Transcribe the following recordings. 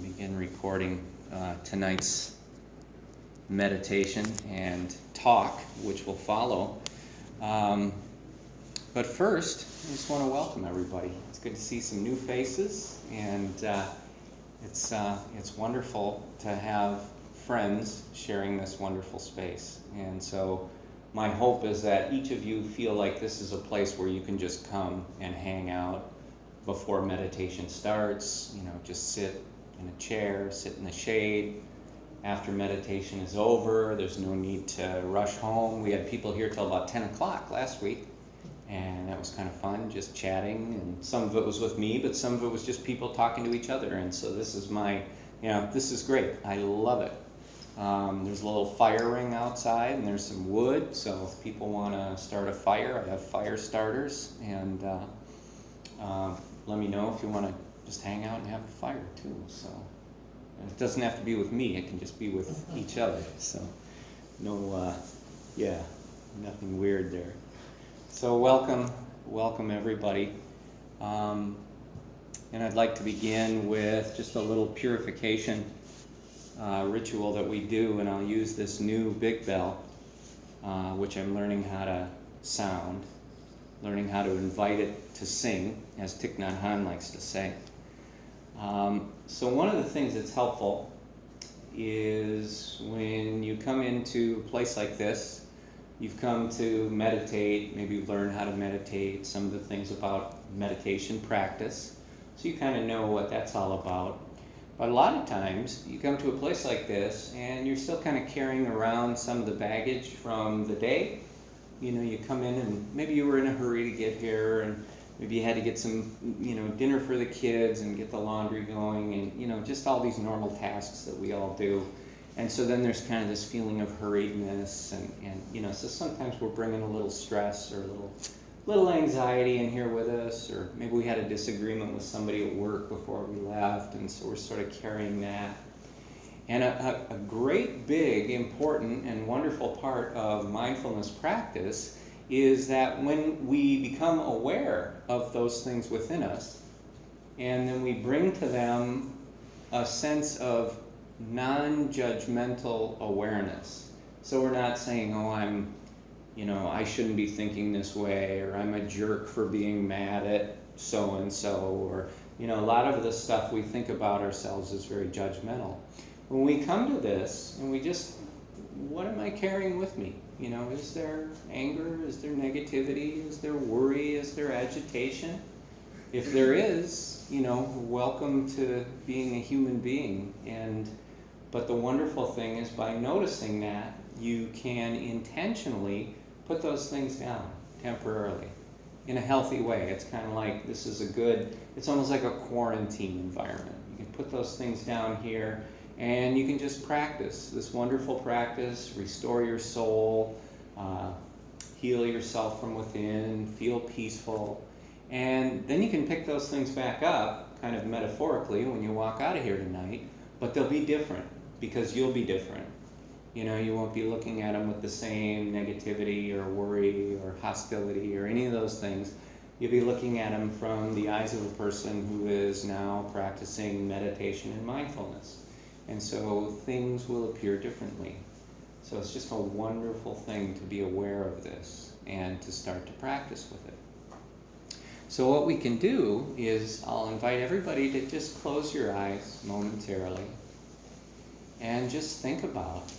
begin recording tonight's meditation and talk, which will follow. But first, I just want to welcome everybody. It's good to see some new faces, and it's wonderful to have friends sharing this wonderful space. And so my hope is that each of you feel like this is a place where you can just come and hang out before meditation starts. Just sit in a chair, sit in the shade. After meditation is over, there's no need to rush home. We had people here till about 10 o'clock last week, and that was kind of fun, just chatting. And some of it was with me, but some of it was just people talking to each other. And so this is this is great. I love it. There's a little fire ring outside, and there's some wood. So if people want to start a fire, I have fire starters. And let me know if you want to just hang out and have a fire too. So, and it doesn't have to be with me. It can just be with each other. So, nothing weird there. So welcome everybody. And I'd like to begin with just a little purification ritual that we do, and I'll use this new big bell, which I'm learning how to sound, learning how to invite it to sing, as Thich Nhat Hanh likes to say. So one of the things that's helpful is when you come into a place like this, you've come to meditate, maybe you've learned how to meditate, some of the things about meditation practice, so you kind of know what that's all about. But a lot of times you come to a place like this and you're still kind of carrying around some of the baggage from the day. You come in and maybe you were in a hurry to get here, and maybe you had to get some, dinner for the kids and get the laundry going, and, just all these normal tasks that we all do. And so then there's kind of this feeling of hurriedness, and so sometimes we're bringing a little stress or a little anxiety in here with us, or maybe we had a disagreement with somebody at work before we left, and so we're sort of carrying that. And a great, big, important, and wonderful part of mindfulness practice is that when we become aware of those things within us, and then we bring to them a sense of non-judgmental awareness. So we're not saying, I shouldn't be thinking this way, or I'm a jerk for being mad at so-and-so, or, a lot of the stuff we think about ourselves is very judgmental. When we come to this, and we just, what am I carrying with me? Is there anger? Is there negativity? Is there worry? Is there agitation? If there is, welcome to being a human being. But the wonderful thing is, by noticing that, you can intentionally put those things down temporarily in a healthy way. It's kind of like, it's almost like a quarantine environment. You can put those things down here, and you can just practice this wonderful practice, restore your soul, heal yourself from within, feel peaceful. And then you can pick those things back up, kind of metaphorically, when you walk out of here tonight, but they'll be different because you'll be different. You won't be looking at them with the same negativity or worry or hostility or any of those things. You'll be looking at them from the eyes of a person who is now practicing meditation and mindfulness. And so things will appear differently. So it's just a wonderful thing to be aware of this and to start to practice with it. So what we can do is, I'll invite everybody to just close your eyes momentarily and just think about,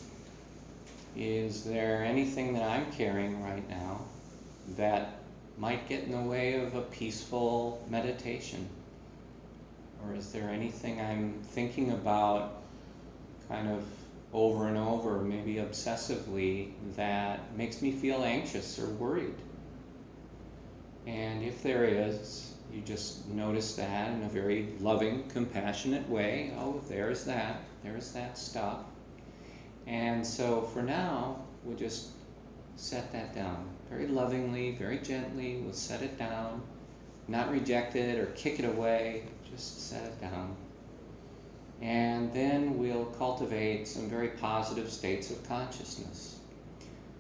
is there anything that I'm carrying right now that might get in the way of a peaceful meditation? Or is there anything I'm thinking about kind of over and over, maybe obsessively, that makes me feel anxious or worried? And if there is, you just notice that in a very loving, compassionate way. Oh, there's that stuff. And so for now, we'll just set that down. Very lovingly, very gently, we'll set it down. Not reject it or kick it away, just set it down. And then we'll cultivate some very positive states of consciousness.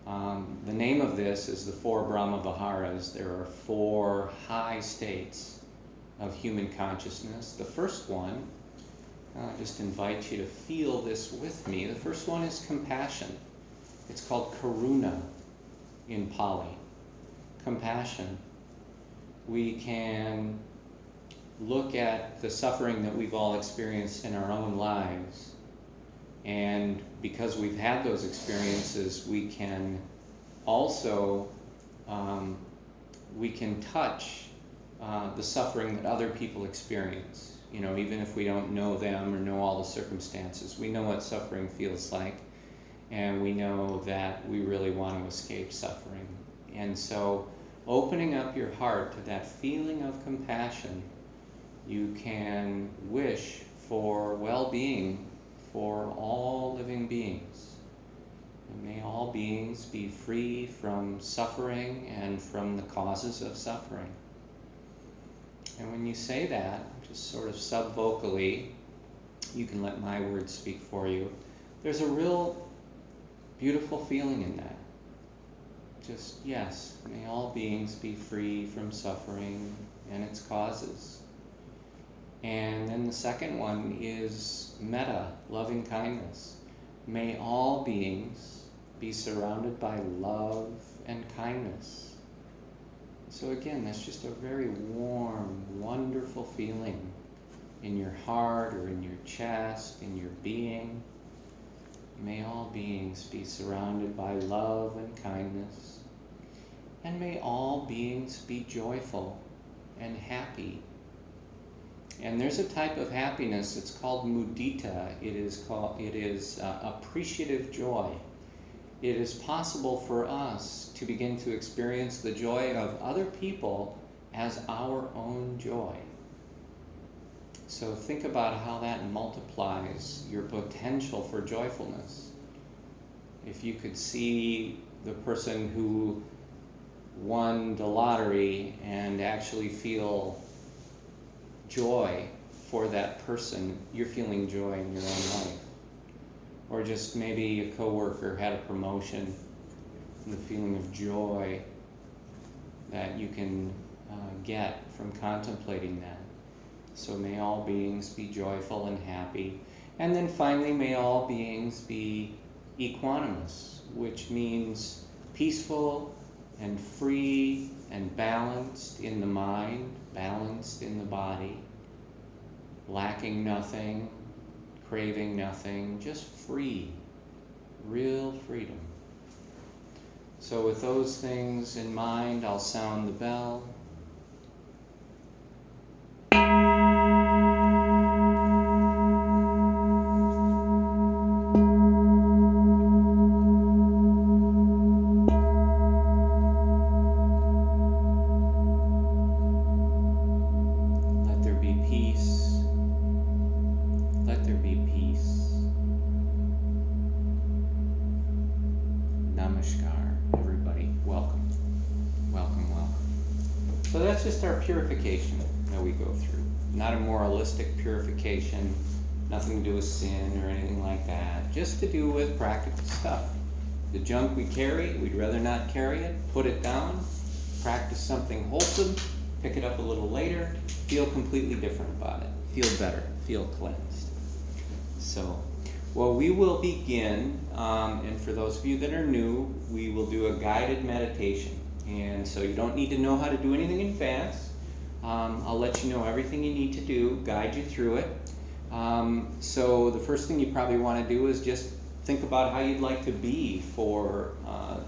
The name of this is the 4 Brahma Viharas. There are 4 high states of human consciousness. The first one I'll just invite you to feel this with me. The first one is compassion. It's called karuna in Pali. Compassion. We can look at the suffering that we've all experienced in our own lives, and because we've had those experiences, we can also we can touch the suffering that other people experience. You know, even if we don't know them or know all the circumstances, we know what suffering feels like, and we know that we really want to escape suffering. And so, opening up your heart to that feeling of compassion, you can wish for well-being for all living beings. And may all beings be free from suffering and from the causes of suffering. And when you say that, just sort of sub-vocally, you can let my words speak for you. There's a real beautiful feeling in that. Just, yes, may all beings be free from suffering and its causes. And then the second one is metta, loving kindness. May all beings be surrounded by love and kindness. So again, that's just a very warm, wonderful feeling in your heart or in your chest, in your being. May all beings be surrounded by love and kindness. And may all beings be joyful and happy. And there's a type of happiness, it's called mudita. It is appreciative joy. It is possible for us to begin to experience the joy of other people as our own joy. So think about how that multiplies your potential for joyfulness. If you could see the person who won the lottery and actually feel joy for that person, you're feeling joy in your own life. Or just maybe a coworker had a promotion, and the feeling of joy that you can get from contemplating that. So may all beings be joyful and happy. And then finally, may all beings be equanimous, which means peaceful and free and balanced in the mind, balanced in the body, lacking nothing, craving nothing, just free, real freedom. So with those things in mind, I'll sound the bell. Let there be peace. Let there be peace. Namaskar, everybody. Welcome. Welcome, welcome. So that's just our purification that we go through. Not a moralistic purification, nothing to do with sin or anything like that. Just to do with practical stuff. The junk we carry, we'd rather not carry it. Put it down. Practice something wholesome. Pick it up a little later. Feel completely different about it. Feel better. Feel cleansed. So, well, we will begin, and for those of you that are new, we will do a guided meditation. And so you don't need to know how to do anything in advance. I'll let you know everything you need to do, guide you through it. So the first thing you probably want to do is just think about how you'd like to be for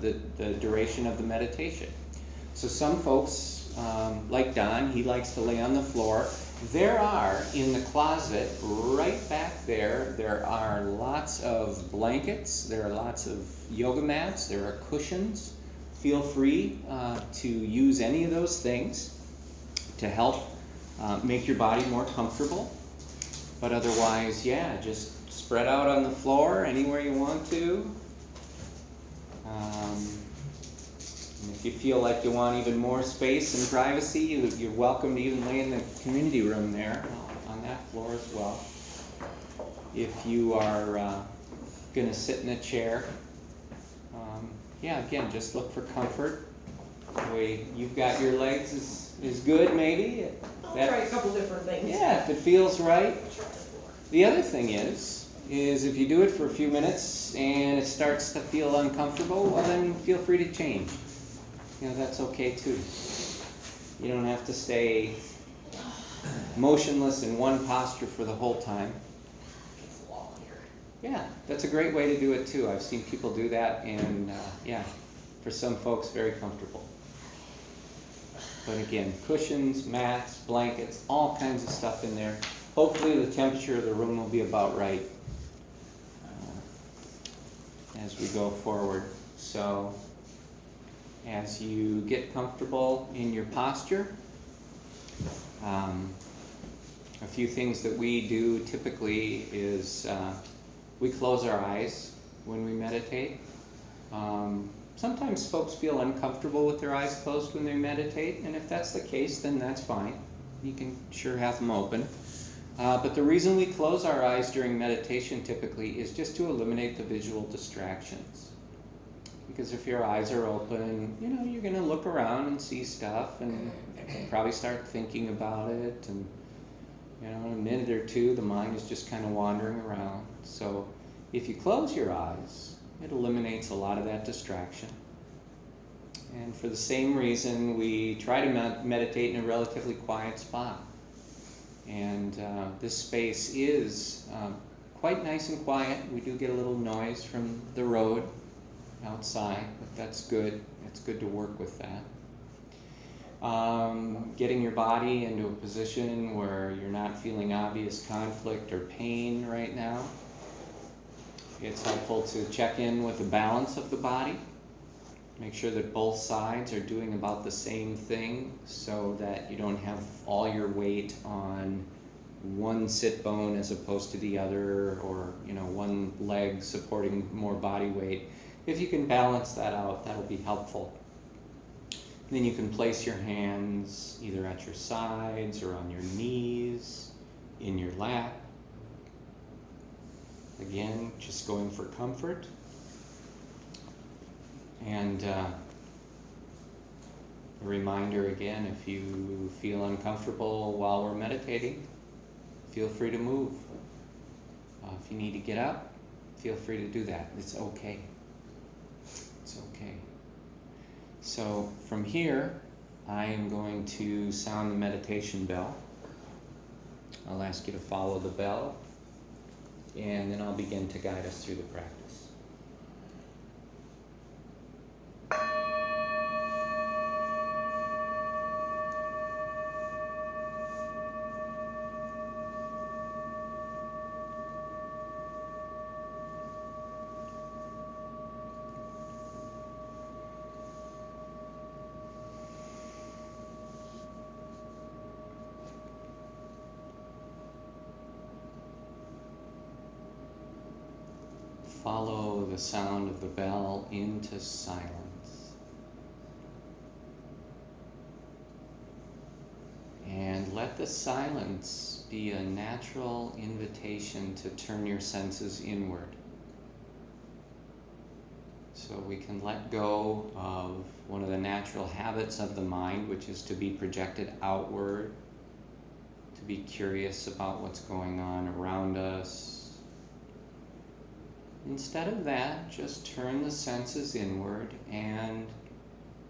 the duration of the meditation. So some folks, like Don, he likes to lay on the floor. There are, in the closet, right back there are lots of blankets, there are lots of yoga mats, there are cushions. Feel free to use any of those things to help make your body more comfortable. But otherwise, yeah, just spread out on the floor anywhere you want to. And if you feel like you want even more space and privacy, you're welcome to even lay in the community room there on that floor as well. If you are going to sit in a chair, yeah, again, just look for comfort. The way you've got your legs is good, maybe. I'll try a couple different things. Yeah, if it feels right. I'll try the floor. The other thing is if you do it for a few minutes and it starts to feel uncomfortable, well then feel free to change. That's okay too. You don't have to stay motionless in one posture for the whole time. Yeah, that's a great way to do it too. I've seen people do that, and for some folks, very comfortable. But again, cushions, mats, blankets, all kinds of stuff in there. Hopefully the temperature of the room will be about right as we go forward. So as you get comfortable in your posture, a few things that we do typically is we close our eyes when we meditate. Sometimes folks feel uncomfortable with their eyes closed when they meditate, and if that's the case, then that's fine. You can sure have them open. But the reason we close our eyes during meditation typically is just to eliminate the visual distractions. Because if your eyes are open, you're going to look around and see stuff and probably start thinking about it, and in a minute or two the mind is just kind of wandering around. So if you close your eyes, it eliminates a lot of that distraction. And for the same reason, we try to meditate in a relatively quiet spot. And this space is quite nice and quiet. We do get a little noise from the road outside, but that's good. It's good to work with that. Getting your body into a position where you're not feeling obvious conflict or pain right now. It's helpful to check in with the balance of the body. Make sure that both sides are doing about the same thing so that you don't have all your weight on one sit bone as opposed to the other, or one leg supporting more body weight. If you can balance that out, that'll be helpful. Then you can place your hands either at your sides or on your knees, in your lap. Again, just going for comfort. And a reminder again, if you feel uncomfortable while we're meditating, feel free to move. If you need to get up, feel free to do that. It's okay. It's okay. So from here, I am going to sound the meditation bell. I'll ask you to follow the bell, and then I'll begin to guide us through the practice. Follow the sound of the bell into silence. And let the silence be a natural invitation to turn your senses inward. So we can let go of one of the natural habits of the mind, which is to be projected outward, to be curious about what's going on around us. Instead of that, just turn the senses inward and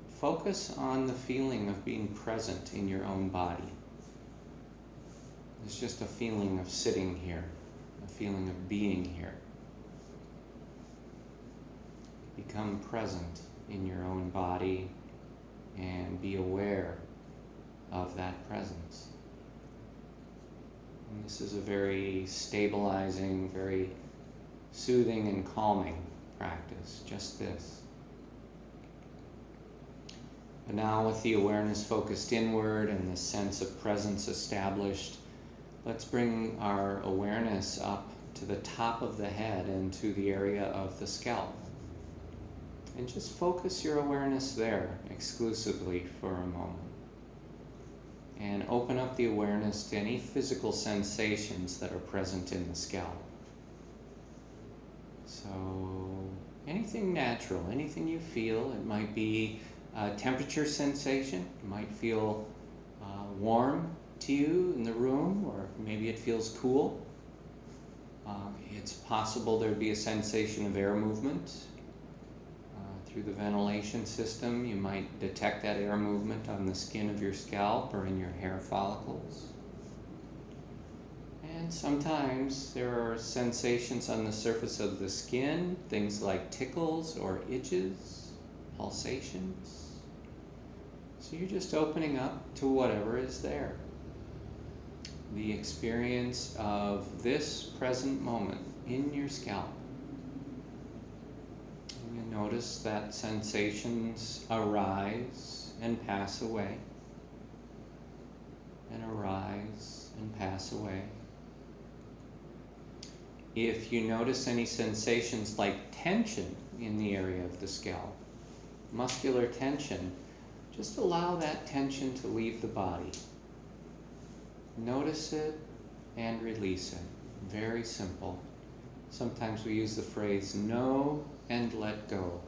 focus on the feeling of being present in your own body. It's just a feeling of sitting here, a feeling of being here. Become present in your own body and be aware of that presence. And this is a very stabilizing, very soothing and calming practice, just this. But now with the awareness focused inward and the sense of presence established, let's bring our awareness up to the top of the head and to the area of the scalp. And just focus your awareness there exclusively for a moment. And open up the awareness to any physical sensations that are present in the scalp. So anything natural, anything you feel. It might be a temperature sensation. It might feel warm to you in the room, or maybe it feels cool. It's possible there'd be a sensation of air movement through the ventilation system. You might detect that air movement on the skin of your scalp or in your hair follicles. And sometimes there are sensations on the surface of the skin, things like tickles or itches, pulsations. So you're just opening up to whatever is there. The experience of this present moment in your scalp. And you notice that sensations arise and pass away, and arise and pass away. If you notice any sensations like tension in the area of the scalp, muscular tension, just allow that tension to leave the body. Notice it and release it. Very simple. Sometimes we use the phrase know and let go.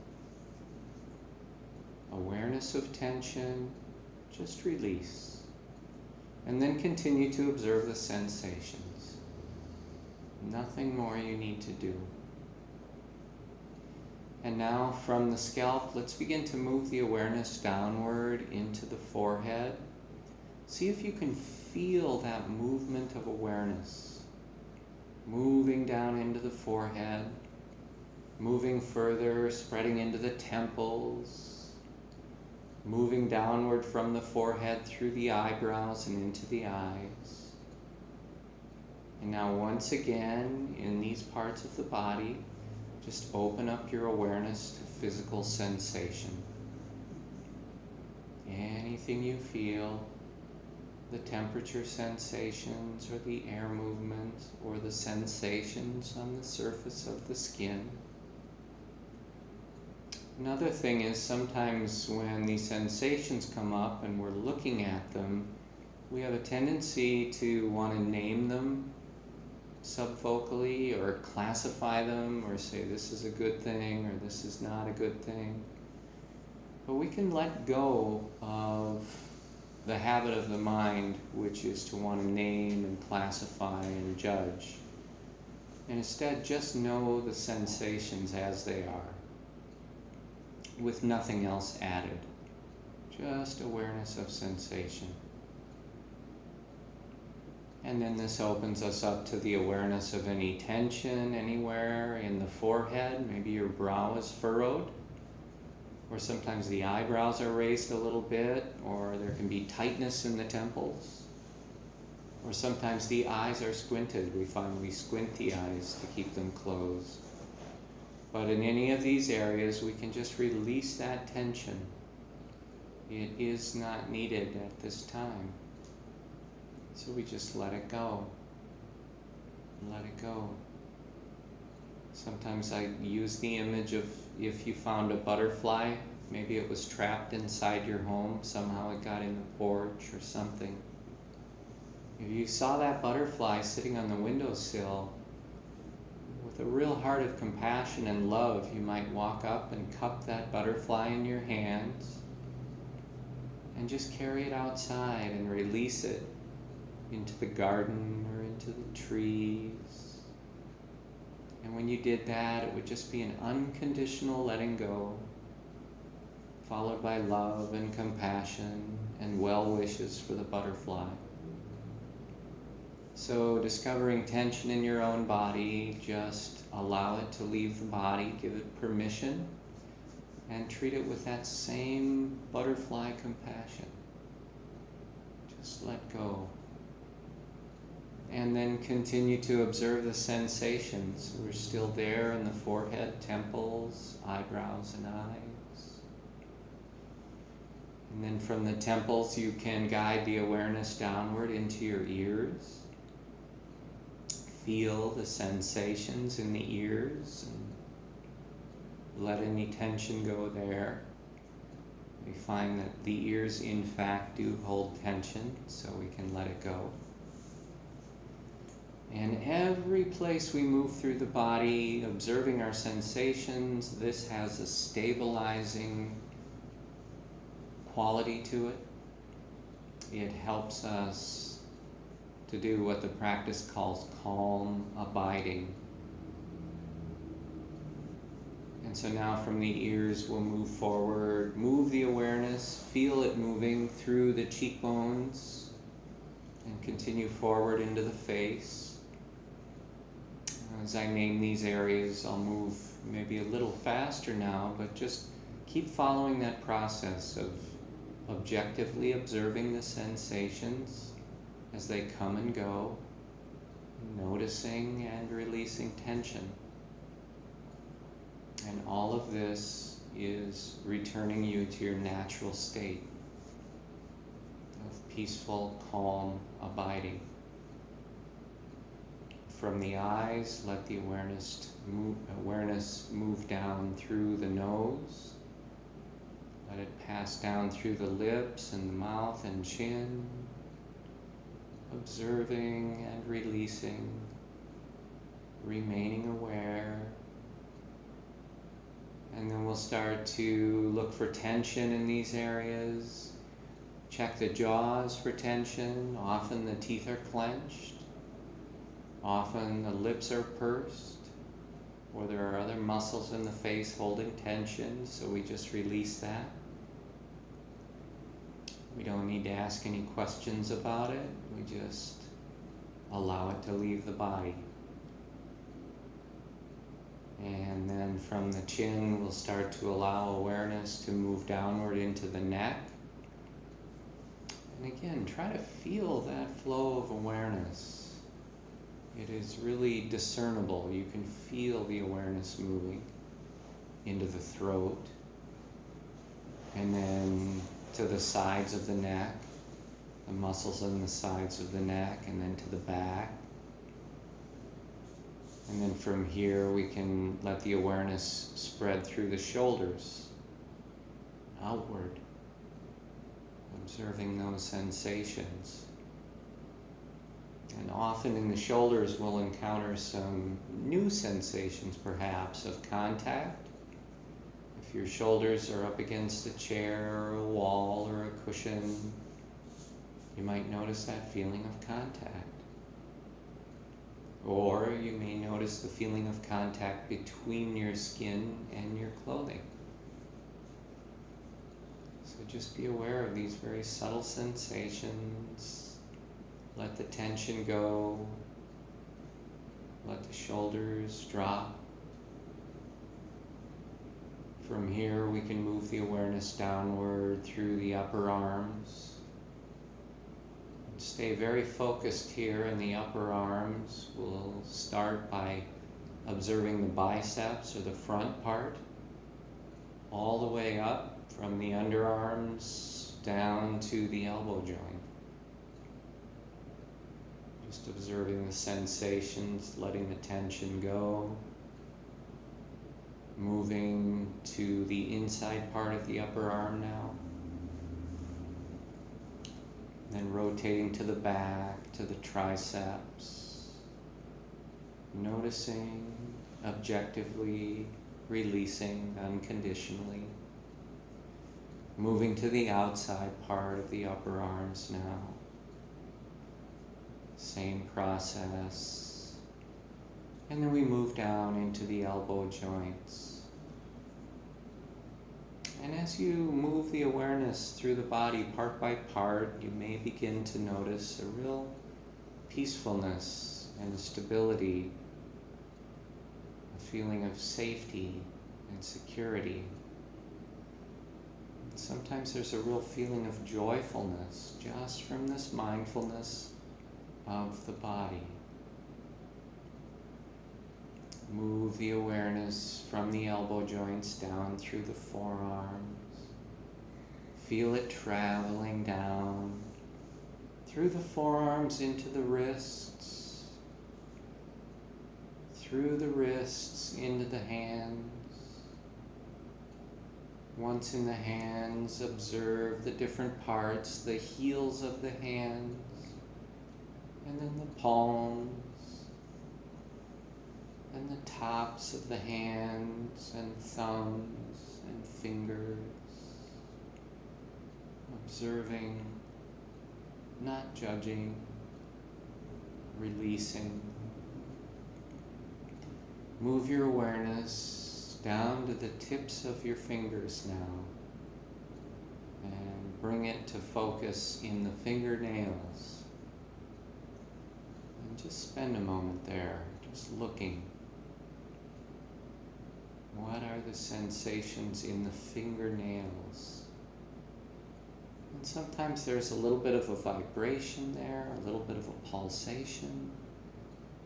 Awareness of tension, just release. And then continue to observe the sensations. Nothing more you need to do. And now from the scalp, let's begin to move the awareness downward into the forehead. See if you can feel that movement of awareness. Moving down into the forehead, moving further, spreading into the temples, moving downward from the forehead through the eyebrows and into the eyes. And now once again, in these parts of the body, just open up your awareness to physical sensation. Anything you feel, the temperature sensations or the air movement or the sensations on the surface of the skin. Another thing is sometimes when these sensations come up and we're looking at them, we have a tendency to want to name them subvocally or classify them or say this is a good thing or this is not a good thing. But we can let go of the habit of the mind, which is to want to name and classify and judge, and instead just know the sensations as they are, with nothing else added. Just awareness of sensation. And then this opens us up to the awareness of any tension anywhere in the forehead. Maybe your brow is furrowed, or sometimes the eyebrows are raised a little bit, or there can be tightness in the temples, or sometimes the eyes are squinted. We find we squint the eyes to keep them closed. But in any of these areas, we can just release that tension. It is not needed at this time. So we just let it go. Let it go. Sometimes I use the image of if you found a butterfly, maybe it was trapped inside your home, somehow it got in the porch or something. If you saw that butterfly sitting on the windowsill, with a real heart of compassion and love, you might walk up and cup that butterfly in your hands and just carry it outside and release it into the garden or into the trees. And when you did that, it would just be an unconditional letting go, followed by love and compassion and well wishes for the butterfly. So discovering tension in your own body, just allow it to leave the body, give it permission, and treat it with that same butterfly compassion. Just let go. And then continue to observe the sensations. We're still there in the forehead, temples, eyebrows, and eyes. And then from the temples, you can guide the awareness downward into your ears. Feel the sensations in the ears and let any tension go there. We find that the ears, in fact, do hold tension, so we can let it go. And every place we move through the body, observing our sensations, this has a stabilizing quality to it. It helps us to do what the practice calls calm abiding. And so now from the ears we'll move forward, move the awareness, feel it moving through the cheekbones, and continue forward into the face. As I name these areas, I'll move maybe a little faster now, but just keep following that process of objectively observing the sensations as they come and go, noticing and releasing tension. And all of this is returning you to your natural state of peaceful, calm abiding. From the eyes, let the awareness move down through the nose. Let it pass down through the lips and the mouth and chin, observing and releasing, remaining aware. And then we'll start to look for tension in these areas. Check the jaws for tension. Often the teeth are clenched. Often the lips are pursed. Or there are other muscles in the face holding tension, so we just release that. We don't need to ask any questions about it. We just allow it to leave the body. And then from the chin, we'll start to allow awareness to move downward into the neck. And again, try to feel that flow of awareness. It is really discernible. You can feel the awareness moving into the throat, and then to the sides of the neck, the muscles on the sides of the neck, and then to the back. And then from here we can let the awareness spread through the shoulders, outward, observing those sensations. And often in the shoulders we'll encounter some new sensations perhaps of contact. If your shoulders are up against a chair or a wall or a cushion, you might notice that feeling of contact. Or you may notice the feeling of contact between your skin and your clothing. So just be aware of these very subtle sensations. Let the tension go. Let the shoulders drop. From here we can move the awareness downward through the upper arms. Stay very focused here in the upper arms. We'll start by observing the biceps or the front part, all the way up from the underarms down to the elbow joint. Just observing the sensations, letting the tension go. Moving to the inside part of the upper arm now. Then rotating to the back, to the triceps. Noticing, objectively, releasing unconditionally. Moving to the outside part of the upper arms now. Same process. And then we move down into the elbow joints. And as you move the awareness through the body part by part, you may begin to notice a real peacefulness and stability, a feeling of safety and security. And sometimes there's a real feeling of joyfulness just from this mindfulness of the body. Move the awareness from the elbow joints down through the forearms. Feel it traveling down through the forearms into the wrists, through the wrists into the hands. Once in the hands, observe the different parts, the heels of the hands, and then the palms, and the tops of the hands and thumbs and fingers, observing, not judging, releasing. Move your awareness down to the tips of your fingers now and bring it to focus in the fingernails. And just spend a moment there, just looking. What are the sensations in the fingernails? And sometimes there's a little bit of a vibration there, a little bit of a pulsation.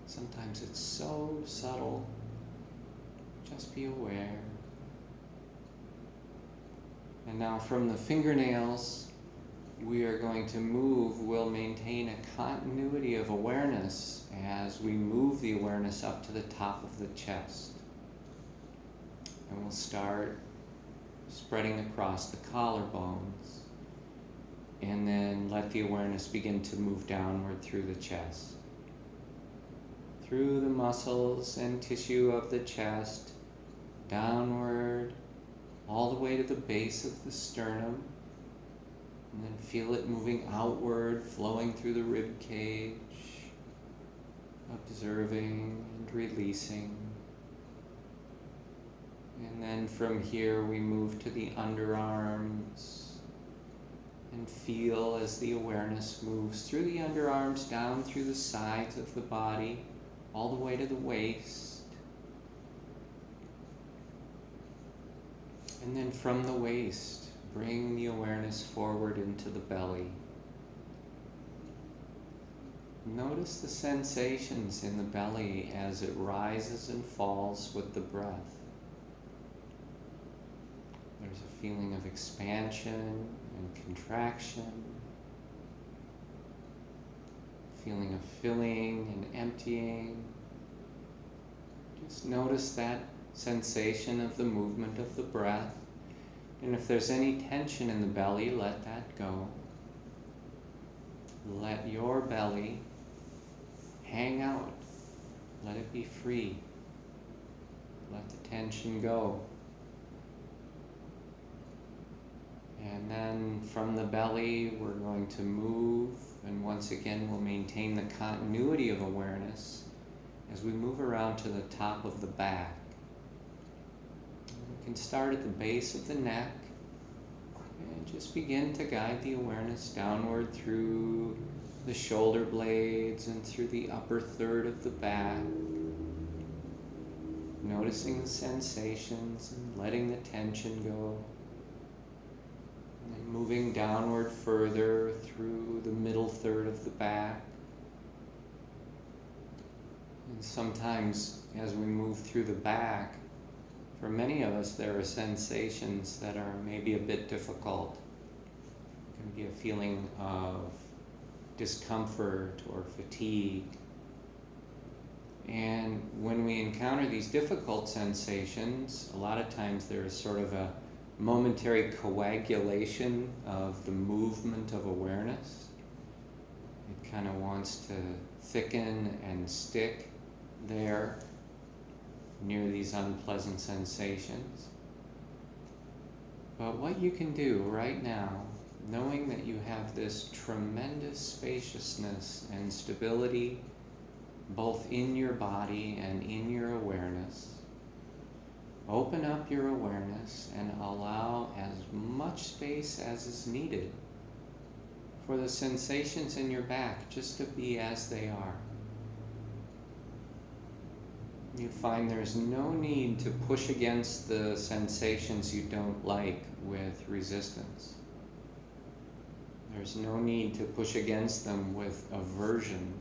Sometimes it's so subtle. Just be aware. And now from the fingernails, we are going to move, we'll maintain a continuity of awareness as we move the awareness up to the top of the chest. And we'll start spreading across the collarbones, and then let the awareness begin to move downward through the chest, through the muscles and tissue of the chest, downward, all the way to the base of the sternum, and then feel it moving outward, flowing through the rib cage, observing and releasing. And then from here we move to the underarms and feel as the awareness moves through the underarms, down through the sides of the body, all the way to the waist. And then from the waist, bring the awareness forward into the belly. Notice the sensations in the belly as it rises and falls with the breath. There's a feeling of expansion and contraction, feeling of filling and emptying. Just notice that sensation of the movement of the breath. And if there's any tension in the belly, let that go. Let your belly hang out. Let it be free. Let the tension go. And then from the belly, we're going to move, and once again, we'll maintain the continuity of awareness as we move around to the top of the back. We can start at the base of the neck and just begin to guide the awareness downward through the shoulder blades and through the upper third of the back, noticing the sensations and letting the tension go. And then moving downward further through the middle third of the back. And sometimes as we move through the back, for many of us there are sensations that are maybe a bit difficult. It can be a feeling of discomfort or fatigue. And when we encounter these difficult sensations, a lot of times there is sort of a momentary coagulation of the movement of awareness. It kind of wants to thicken and stick there near these unpleasant sensations. But what you can do right now, knowing that you have this tremendous spaciousness and stability both in your body and in your awareness, open up your awareness and allow as much space as is needed for the sensations in your back just to be as they are. You find there's no need to push against the sensations you don't like with resistance. There's no need to push against them with aversion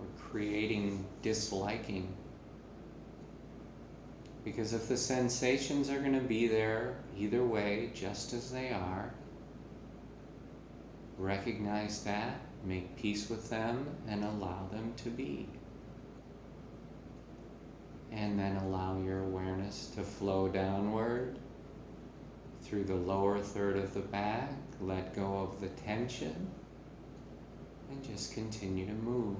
or creating disliking. Because if the sensations are going to be there either way, just as they are, recognize that, make peace with them, and allow them to be. And then allow your awareness to flow downward through the lower third of the back. Let go of the tension and just continue to move.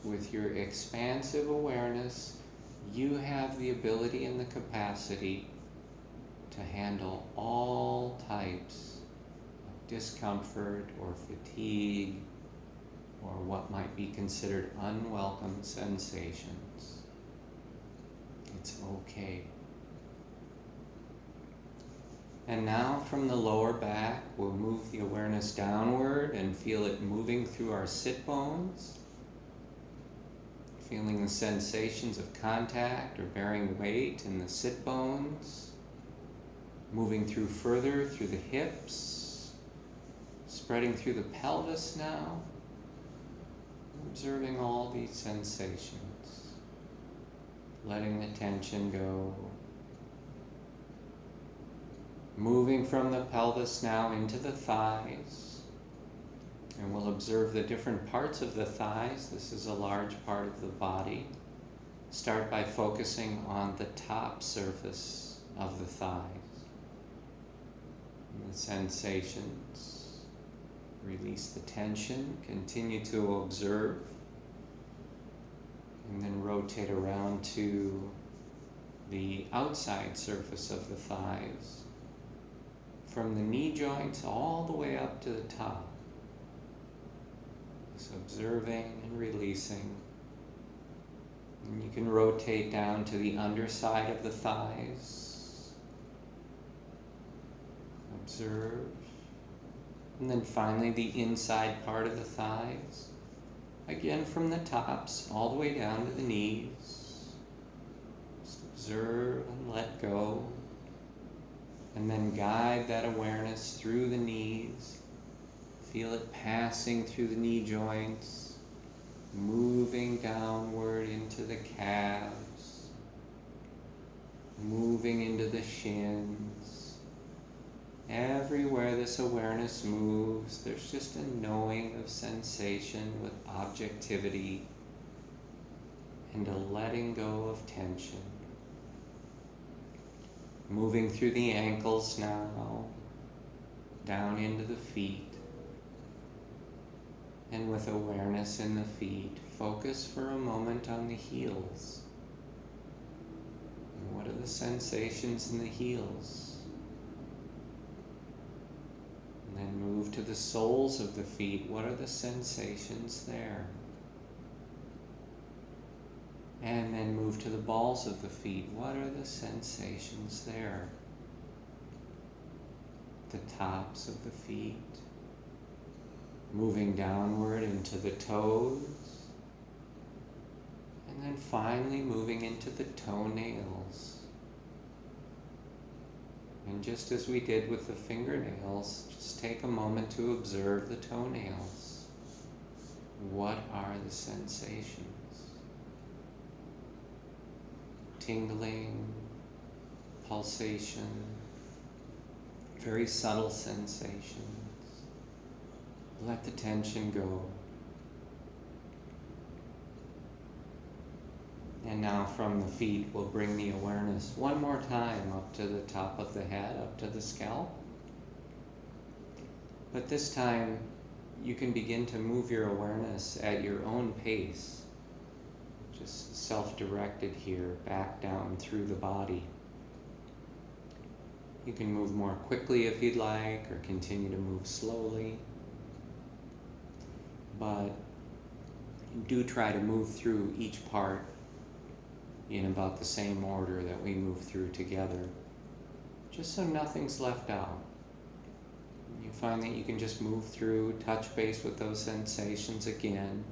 With your expansive awareness, you have the ability and the capacity to handle all types of discomfort or fatigue or what might be considered unwelcome sensations. It's okay. And now from the lower back, we'll move the awareness downward and feel it moving through our sit bones, feeling the sensations of contact or bearing weight in the sit bones, moving through further through the hips, spreading through the pelvis now, observing all these sensations, letting the tension go. Moving from the pelvis now into the thighs, and we'll observe the different parts of the thighs. This is a large part of the body. Start by focusing on the top surface of the thighs, and the sensations. Release the tension, continue to observe, and then rotate around to the outside surface of the thighs, from the knee joints all the way up to the top. Just observing and releasing. And you can rotate down to the underside of the thighs. Observe. And then finally the inside part of the thighs. Again from the tops all the way down to the knees. Just observe and let go. And then guide that awareness through the knees. Feel it passing through the knee joints, moving downward into the calves, moving into the shins. Everywhere this awareness moves, there's just a knowing of sensation with objectivity and a letting go of tension. Moving through the ankles now, down into the feet. And with awareness in the feet, focus for a moment on the heels. And what are the sensations in the heels? And then move to the soles of the feet. What are the sensations there? And then move to the balls of the feet. What are the sensations there? The tops of the feet. Moving downward into the toes. And then finally moving into the toenails. And just as we did with the fingernails, just take a moment to observe the toenails. What are the sensations? Tingling, pulsation, very subtle sensations. Let the tension go. And now from the feet, we'll bring the awareness one more time up to the top of the head, up to the scalp. But this time, you can begin to move your awareness at your own pace. Just self-directed here, back down through the body. You can move more quickly if you'd like, or continue to move slowly. But do try to move through each part in about the same order that we move through together, just so nothing's left out. You find that you can just move through, touch base with those sensations again.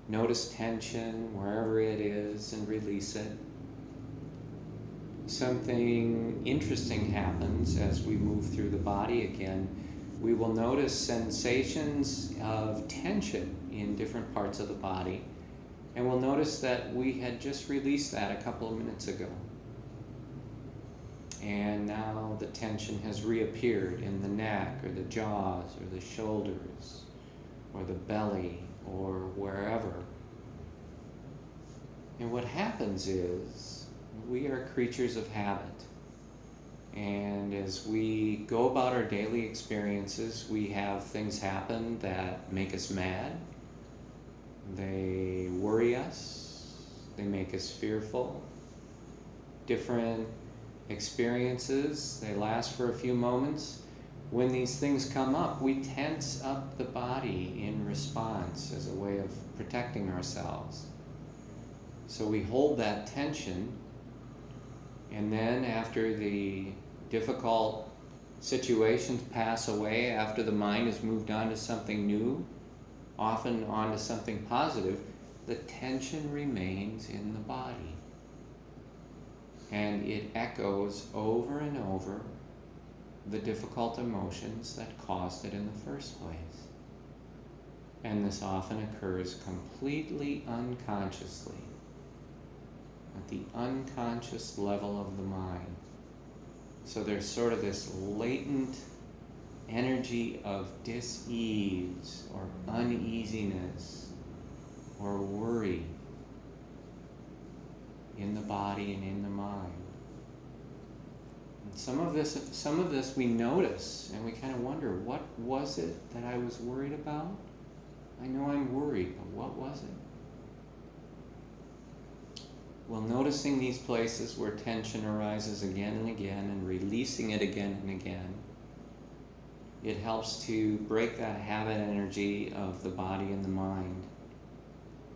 Notice tension wherever it is and release it. Something interesting happens as we move through the body again. We will notice sensations of tension in different parts of the body, and we'll notice that we had just released that a couple of minutes ago. And now the tension has reappeared in the neck or the jaws or the shoulders or the belly or wherever. And what happens is we are creatures of habit. And as we go about our daily experiences, we have things happen that make us mad. They worry us. They make us fearful. Different experiences, they last for a few moments, when these things come up, we tense up the body in response as a way of protecting ourselves. So we hold that tension, and then after the difficult situations pass away, after the mind has moved on to something new, often on to something positive, the tension remains in the body. And it echoes over and over the difficult emotions that caused it in the first place. And this often occurs completely unconsciously, at the unconscious level of the mind. So there's sort of this latent energy of dis-ease or uneasiness or worry in the body and in the mind. And some of this we notice, and we kind of wonder, what was it that I was worried about? I know I'm worried, but what was it? Well, noticing these places where tension arises again and again and releasing it again and again, it helps to break that habit energy of the body and the mind.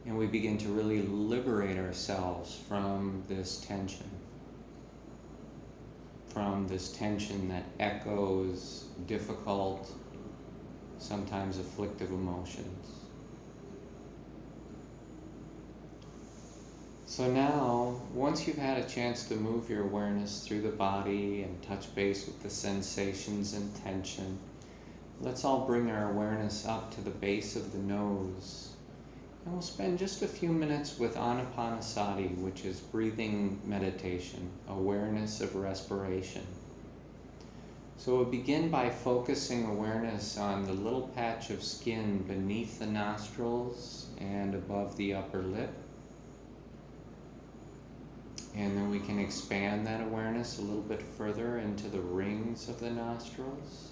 And we begin to really liberate ourselves from this tension that echoes difficult, sometimes afflictive emotions. So now, once you've had a chance to move your awareness through the body and touch base with the sensations and tension, let's all bring our awareness up to the base of the nose. And we'll spend just a few minutes with anapanasati, which is breathing meditation, awareness of respiration. So we'll begin by focusing awareness on the little patch of skin beneath the nostrils and above the upper lip. And then we can expand that awareness a little bit further into the rings of the nostrils.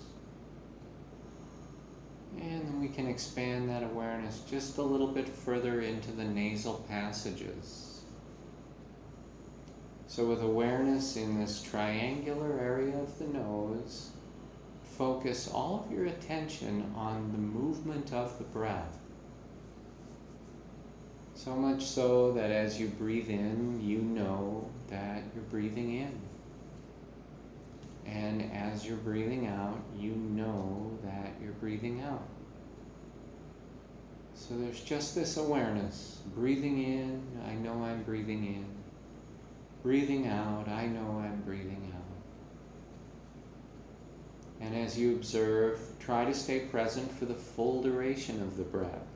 And then we can expand that awareness just a little bit further into the nasal passages. So with awareness in this triangular area of the nose, focus all of your attention on the movement of the breath. So much so that as you breathe in, you know that you're breathing in. And as you're breathing out, you know that you're breathing out. So there's just this awareness. Breathing in, I know I'm breathing in. Breathing out, I know I'm breathing out. And as you observe, try to stay present for the full duration of the breath.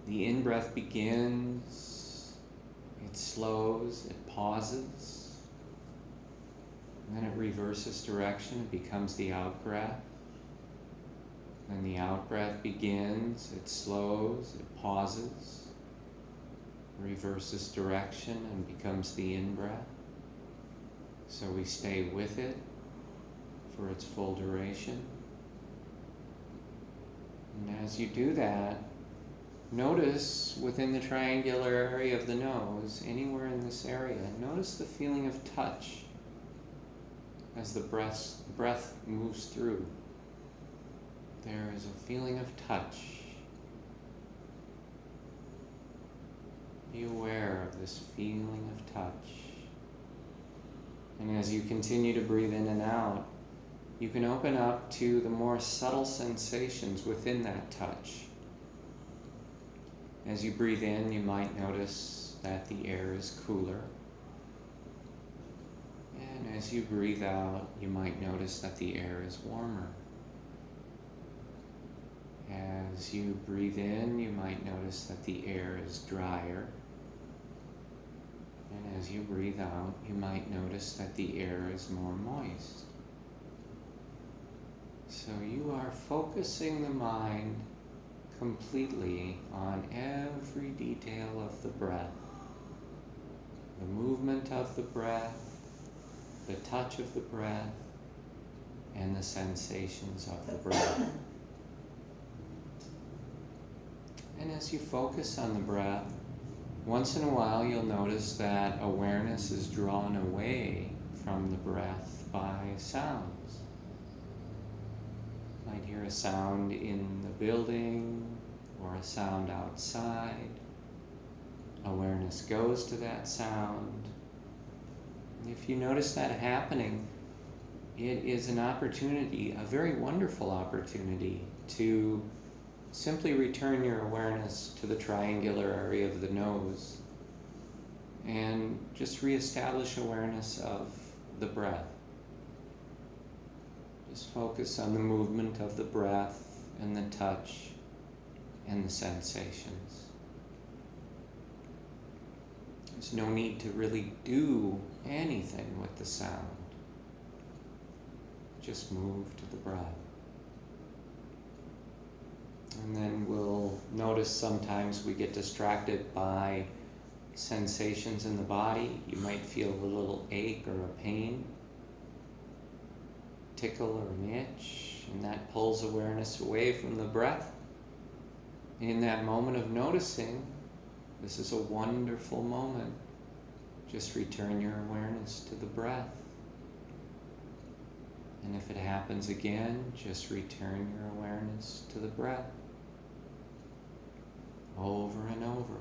The in-breath begins, it slows, it pauses, and then it reverses direction, it becomes the out-breath. Then the out-breath begins, it slows, it pauses, reverses direction, and becomes the in-breath. So we stay with it for its full duration. And as you do that, notice within the triangular area of the nose, anywhere in this area, notice the feeling of touch as the breath moves through. There is a feeling of touch. Be aware of this feeling of touch. And as you continue to breathe in and out, you can open up to the more subtle sensations within that touch. As you breathe in, you might notice that the air is cooler. And as you breathe out, you might notice that the air is warmer. As you breathe in, you might notice that the air is drier. And as you breathe out, you might notice that the air is more moist. So you are focusing the mind completely on every detail of the breath. The movement of the breath, the touch of the breath, and the sensations of the breath. And as you focus on the breath, once in a while you'll notice that awareness is drawn away from the breath by sounds. Might hear a sound in the building or a sound outside. Awareness goes to that sound. And if you notice that happening, it is an opportunity, a very wonderful opportunity, to simply return your awareness to the triangular area of the nose and just reestablish awareness of the breath. Just focus on the movement of the breath and the touch and the sensations. There's no need to really do anything with the sound. Just move to the breath. And then we'll notice sometimes we get distracted by sensations in the body. You might feel a little ache or a pain, tickle or an itch, and that pulls awareness away from the breath. In that moment of noticing, this is a wonderful moment. Just return your awareness to the breath. And if it happens again, just return your awareness to the breath. Over and over.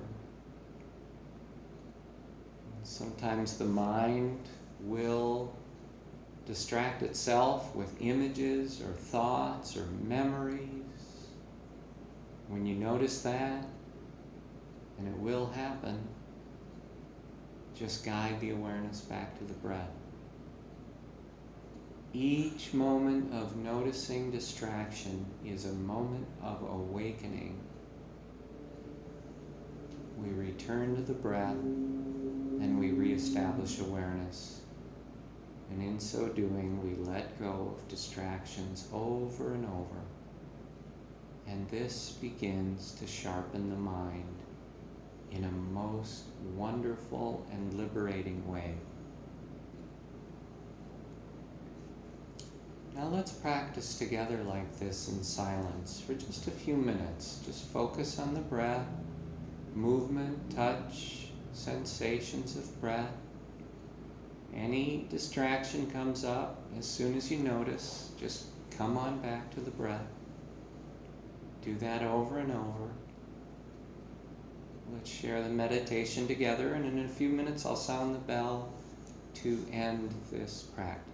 And sometimes the mind will distract itself with images or thoughts or memories. When you notice that, and it will happen, just guide the awareness back to the breath. Each moment of noticing distraction is a moment of awakening. We return to the breath and we reestablish awareness. And in so doing, we let go of distractions over and over. And this begins to sharpen the mind in a most wonderful and liberating way. Now let's practice together like this in silence for just a few minutes. Just focus on the breath, movement, touch, sensations of breath. Any distraction comes up, as soon as you notice, just come on back to the breath. Do that over and over. Let's share the meditation together, and in a few minutes I'll sound the bell to end this practice.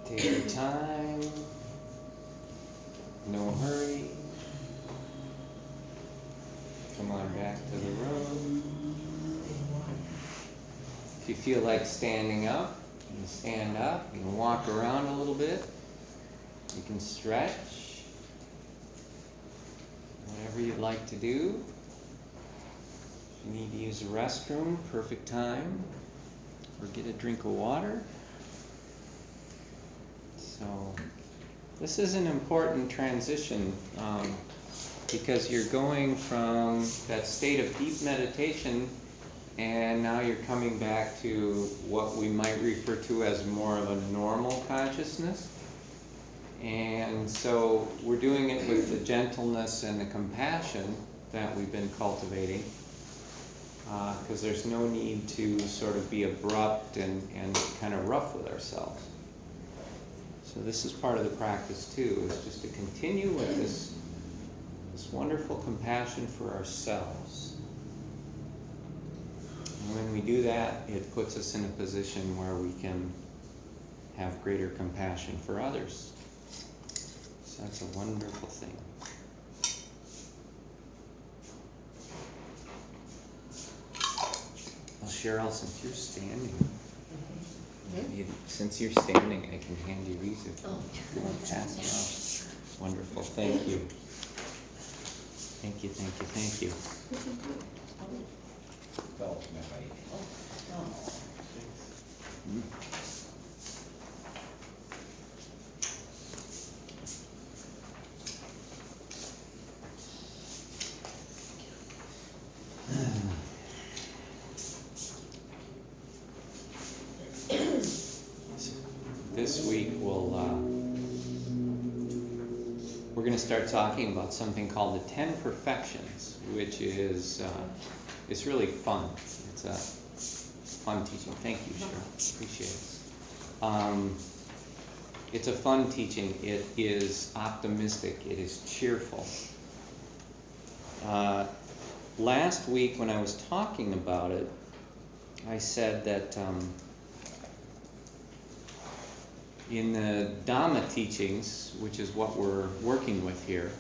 Take your time. No hurry. Come on back to the room. If you feel like standing up, you can stand up. You can walk around a little bit. You can stretch. Whatever you'd like to do. If you need to use the restroom, perfect time. Or get a drink of water. So, this is an important transition because you're going from that state of deep meditation and now you're coming back to what we might refer to as more of a normal consciousness. And so we're doing it with the gentleness and the compassion that we've been cultivating because there's no need to sort of be abrupt and kind of rough with ourselves. So this is part of the practice too, is just to continue with this wonderful compassion for ourselves. And when we do that, it puts us in a position where we can have greater compassion for others. So that's a wonderful thing. Well, Cheryl, since you're standing, since you're standing, I can hand you these. Pass them out. Wonderful. Thank you. Thank you, thank you, thank you. This week we're going to start talking about something called the 10 perfections, which is it's really fun. It's a fun teaching. Thank you, Cheryl. Appreciate it. It's a fun teaching. It is optimistic. It is cheerful. Last week when I was talking about it, I said that in the Dhamma teachings, which is what we're working with here,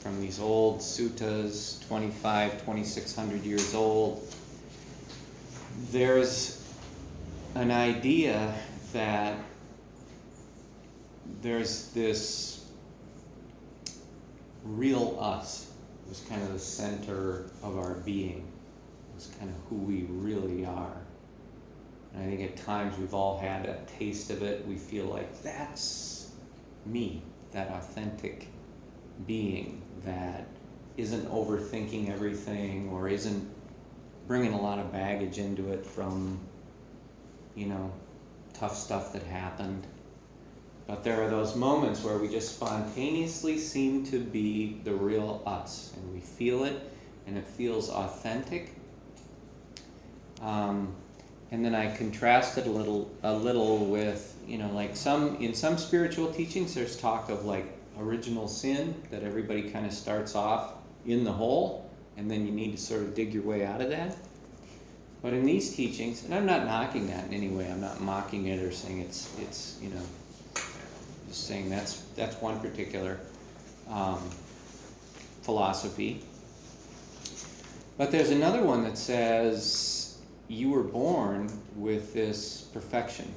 from these old suttas, 2,600 years old, there's an idea that there's this real us, who's kind of the center of our being, who's kind of who we really are. And I think at times we've all had a taste of it. We feel like that's me, that authentic being that isn't overthinking everything or isn't bringing a lot of baggage into it from, tough stuff that happened. But there are those moments where we just spontaneously seem to be the real us, and we feel it, and it feels authentic. And then I contrasted a little with, in some spiritual teachings, there's talk of like original sin, that everybody kind of starts off in the hole, and then you need to sort of dig your way out of that. But in these teachings, and I'm not knocking that in any way, I'm not mocking it or saying it's just saying that's one particular philosophy. But there's another one that says, you were born with this perfection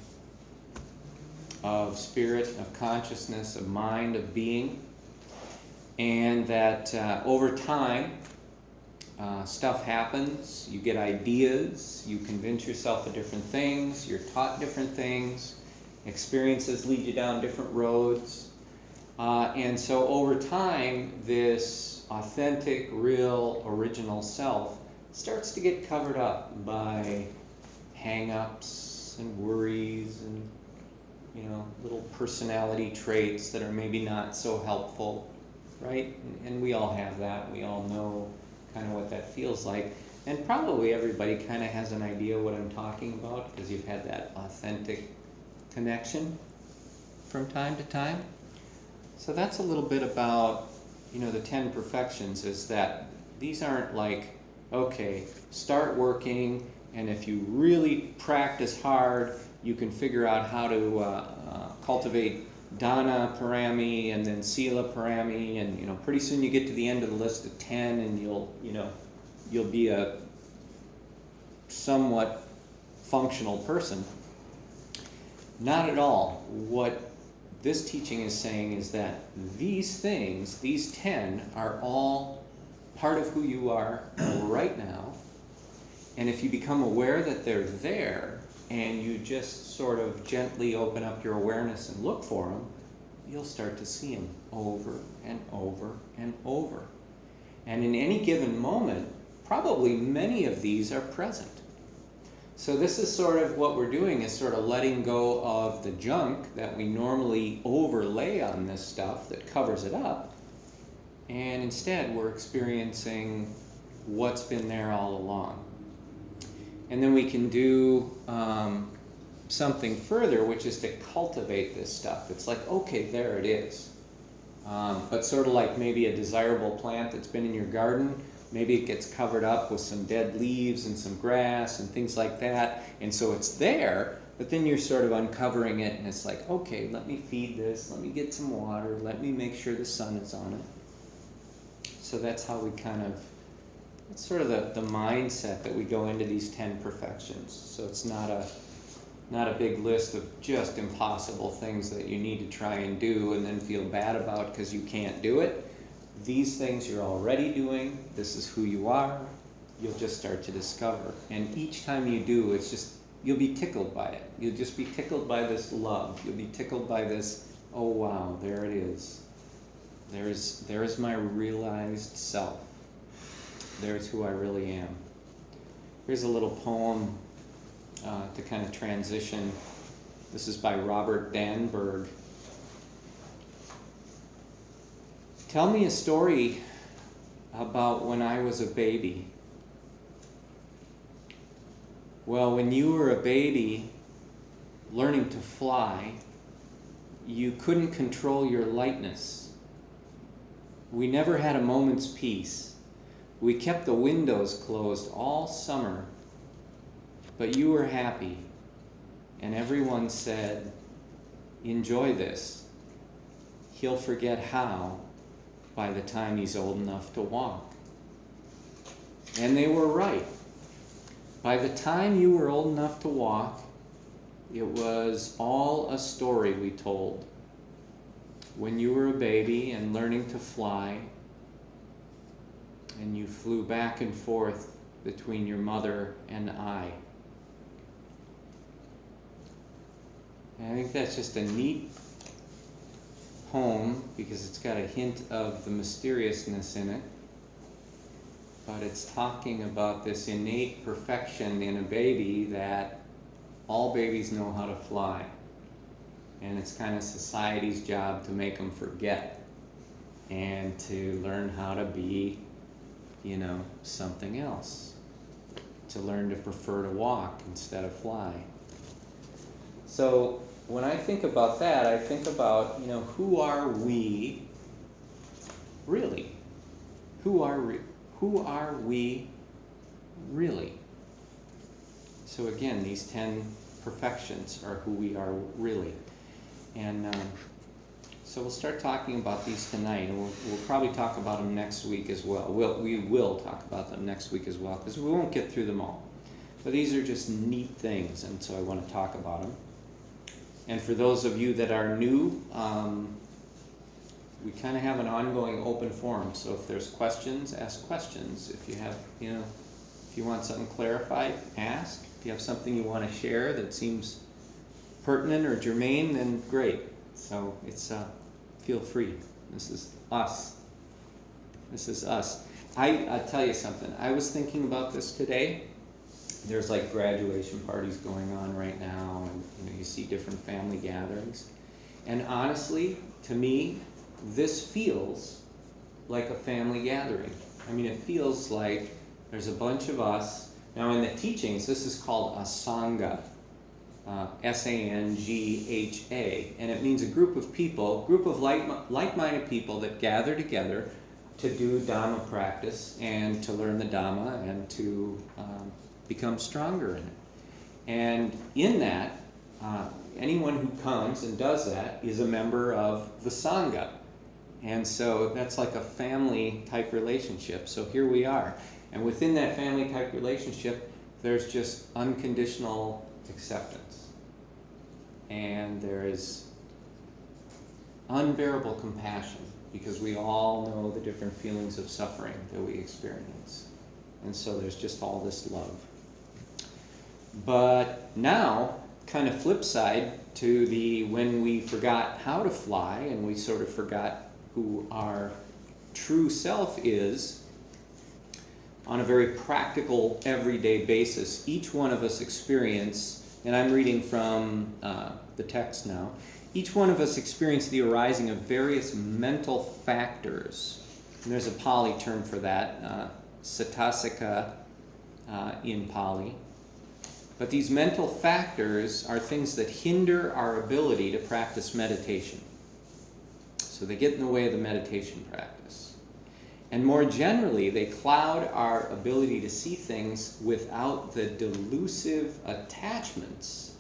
of spirit, of consciousness, of mind, of being, and that over time stuff happens, you get ideas, you convince yourself of different things, you're taught different things, experiences lead you down different roads, and so over time this authentic, real, original self starts to get covered up by hang-ups and worries and little personality traits that are maybe not so helpful, right? And we all have that. We all know kind of what that feels like. And probably everybody kind of has an idea what I'm talking about because you've had that authentic connection from time to time. So that's a little bit about, the 10 perfections, is that these aren't like, okay, start working, and if you really practice hard, you can figure out how to cultivate dana parami and then sila parami, and pretty soon you get to the end of the list of 10, and you'll be a somewhat functional person. Not at all. What this teaching is saying is that these things, these 10, are all part of who you are right now. And if you become aware that they're there, and you just sort of gently open up your awareness and look for them, you'll start to see them over and over and over. And in any given moment, probably many of these are present. So this is sort of what we're doing, is sort of letting go of the junk that we normally overlay on this stuff that covers it up. And instead, we're experiencing what's been there all along. And then we can do something further, which is to cultivate this stuff. It's like, okay, there it is. But sort of like maybe a desirable plant that's been in your garden, maybe it gets covered up with some dead leaves and some grass and things like that. And so it's there, but then you're sort of uncovering it, and it's like, okay, let me feed this, let me get some water, let me make sure the sun is on it. So that's how we it's sort of the mindset that we go into these 10 perfections. So it's not a big list of just impossible things that you need to try and do and then feel bad about because you can't do it. These things you're already doing. This is who you are. You'll just start to discover. And each time you do, you'll be tickled by it. You'll just be tickled by this love. You'll be tickled by this, oh wow, there it is. There's my realized self. There's who I really am. Here's a little poem to kind of transition. This is by Robert Danberg. Tell me a story about when I was a baby. Well, when you were a baby learning to fly, you couldn't control your lightness. We never had a moment's peace. We kept the windows closed all summer, but you were happy, and everyone said, enjoy this. He'll forget how by the time he's old enough to walk. And they were right. By the time you were old enough to walk, it was all a story we told. When you were a baby and learning to fly, and you flew back and forth between your mother and I. And I think that's just a neat poem because it's got a hint of the mysteriousness in it. But it's talking about this innate perfection in a baby that all babies know how to fly. And it's kind of society's job to make them forget and to learn how to be something else, to learn to prefer to walk instead of fly. So when I think about that, I think about, who are we really? Who are we really? So again, these 10 perfections are who we are really. And so we'll start talking about these tonight, and we'll probably talk about them next week as well. We will talk about them next week as well, because we won't get through them all. But these are just neat things, and so I want to talk about them. And for those of you that are new, we kind of have an ongoing open forum. So if there's questions, ask questions. If you have, if you want something clarified, ask. If you have something you want to share that seems pertinent or germane, then great. So it's feel free. This is us. This is us. I'll tell you something. I was thinking about this today. There's like graduation parties going on right now, and you see different family gatherings. And honestly, to me, this feels like a family gathering. I mean, it feels like there's a bunch of us. Now in the teachings, this is called a sangha. S-A-N-G-H-A, and it means a group of people, group of like-minded people that gather together to do Dhamma practice and to learn the Dhamma and to become stronger in it. And in that, anyone who comes and does that is a member of the Sangha. And so that's like a family type relationship. So here we are. And within that family type relationship, there's just unconditional acceptance. And there is unbearable compassion, because we all know the different feelings of suffering that we experience. And so there's just all this love. But now, kind of flip side to the when we forgot how to fly and we sort of forgot who our true self is, on a very practical, everyday basis, each one of us experience, and I'm reading from the text now, each one of us experience the arising of various mental factors. And there's a Pali term for that, satasika in Pali. But these mental factors are things that hinder our ability to practice meditation. So they get in the way of the meditation practice. And more generally, they cloud our ability to see things without the delusive attachments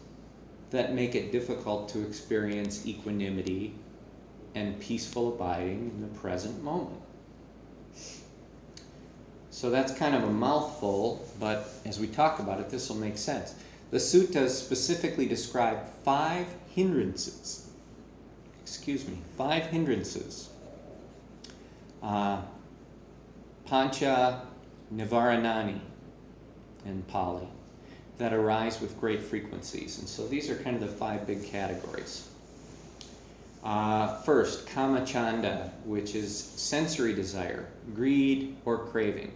that make it difficult to experience equanimity and peaceful abiding in the present moment. So that's kind of a mouthful, but as we talk about it, this will make sense. The suttas specifically describe 5 hindrances. Pancha nivaranani in Pali, that arise with great frequencies. And so these are kind of the 5 big categories. First, kamachanda, which is sensory desire, greed, or craving.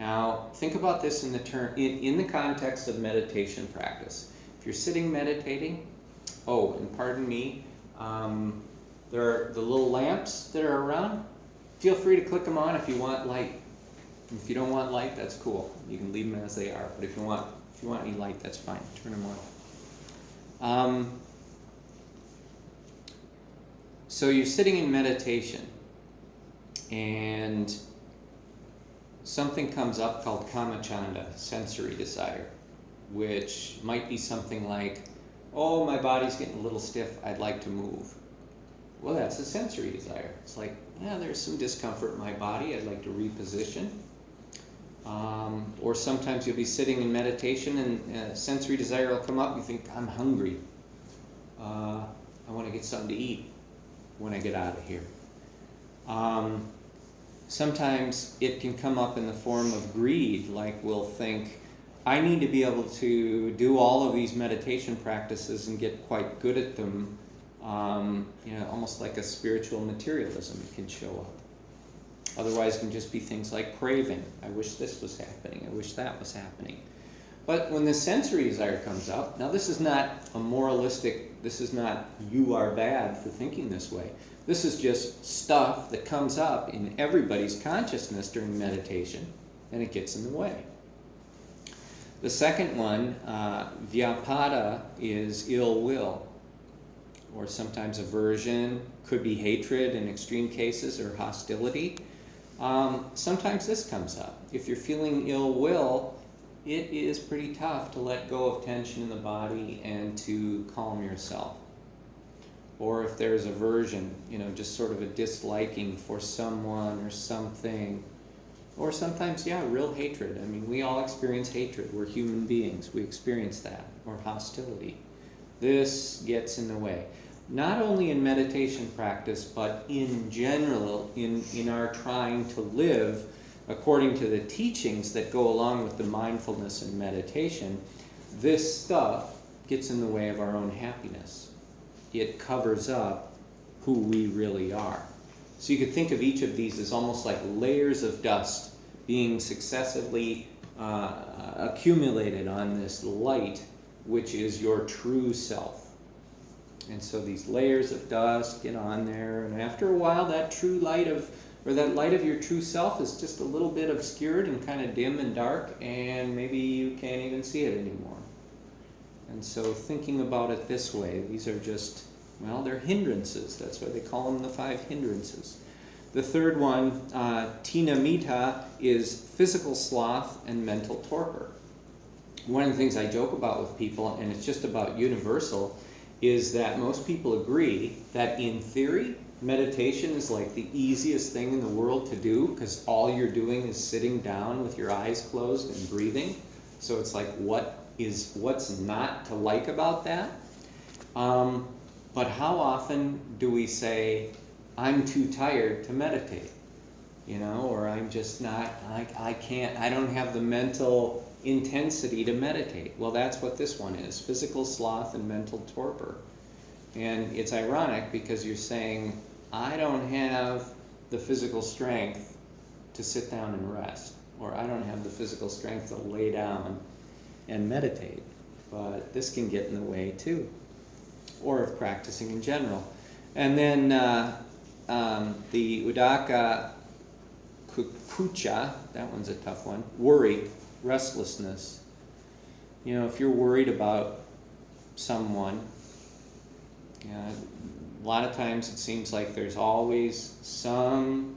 Now, think about this in the context of meditation practice. If you're sitting meditating, and pardon me, there are the little lamps that are around. Feel free to click them on if you want light. If you don't want light, that's cool. You can leave them as they are. But if you want any light, that's fine. Turn them on. So you're sitting in meditation, and something comes up called kamachanda, sensory desire, which might be something like, oh, my body's getting a little stiff, I'd like to move. Well, that's a sensory desire. It's like, yeah, there's some discomfort in my body, I'd like to reposition. Or sometimes you'll be sitting in meditation and a sensory desire will come up, you think, I'm hungry. I want to get something to eat when I get out of here. Sometimes it can come up in the form of greed, like we'll think, I need to be able to do all of these meditation practices and get quite good at them. Almost like a spiritual materialism can show up. Otherwise, it can just be things like craving. I wish this was happening. I wish that was happening. But when the sensory desire comes up, now this is not a moralistic, this is not you are bad for thinking this way. This is just stuff that comes up in everybody's consciousness during meditation, and it gets in the way. The second one, vyapada, is ill will, or sometimes aversion, could be hatred in extreme cases, or hostility. Sometimes this comes up. If you're feeling ill will, it is pretty tough to let go of tension in the body and to calm yourself. Or if there's aversion, just sort of a disliking for someone or something. Or sometimes, real hatred. I mean, we all experience hatred. We're human beings. We experience that. Or hostility. This gets in the way. Not only in meditation practice, but in general, in our trying to live according to the teachings that go along with the mindfulness and meditation, this stuff gets in the way of our own happiness. It covers up who we really are. So you could think of each of these as almost like layers of dust being successively accumulated on this light, which is your true self. And so these layers of dust get on there, and after a while that true light that light of your true self is just a little bit obscured and kind of dim and dark, and maybe you can't even see it anymore. And so thinking about it this way, these are just, they're hindrances. That's why they call them the 5 hindrances. The third one, tinamita, is physical sloth and mental torpor. one of the things I joke about with people, and it's just about universal, is that most people agree that in theory, meditation is like the easiest thing in the world to do, because all you're doing is sitting down with your eyes closed and breathing. So it's like, what's not to like about that? But how often do we say, I'm too tired to meditate? Or I'm just not, I can't, I don't have the mental intensity to meditate. Well, that's what this one is, physical sloth and mental torpor. And it's ironic because you're saying, I don't have the physical strength to sit down and rest, or I don't have the physical strength to lay down and meditate. But this can get in the way too, or of practicing in general. And then the Udaka Kucha, that one's a tough one, worry, restlessness. If you're worried about someone, a lot of times it seems like there's always some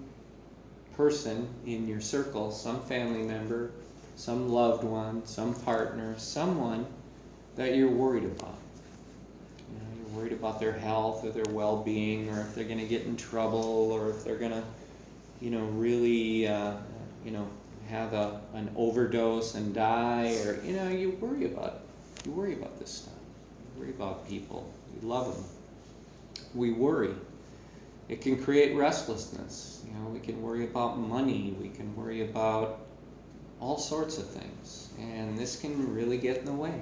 person in your circle, some family member, some loved one, some partner, someone that you're worried about. You're worried about their health or their well-being, or if they're going to get in trouble, or if they're going to, really, have an overdose and die, or you worry about this stuff. You worry about people. You love them. We worry. It can create restlessness. We can worry about money. We can worry about all sorts of things, and this can really get in the way.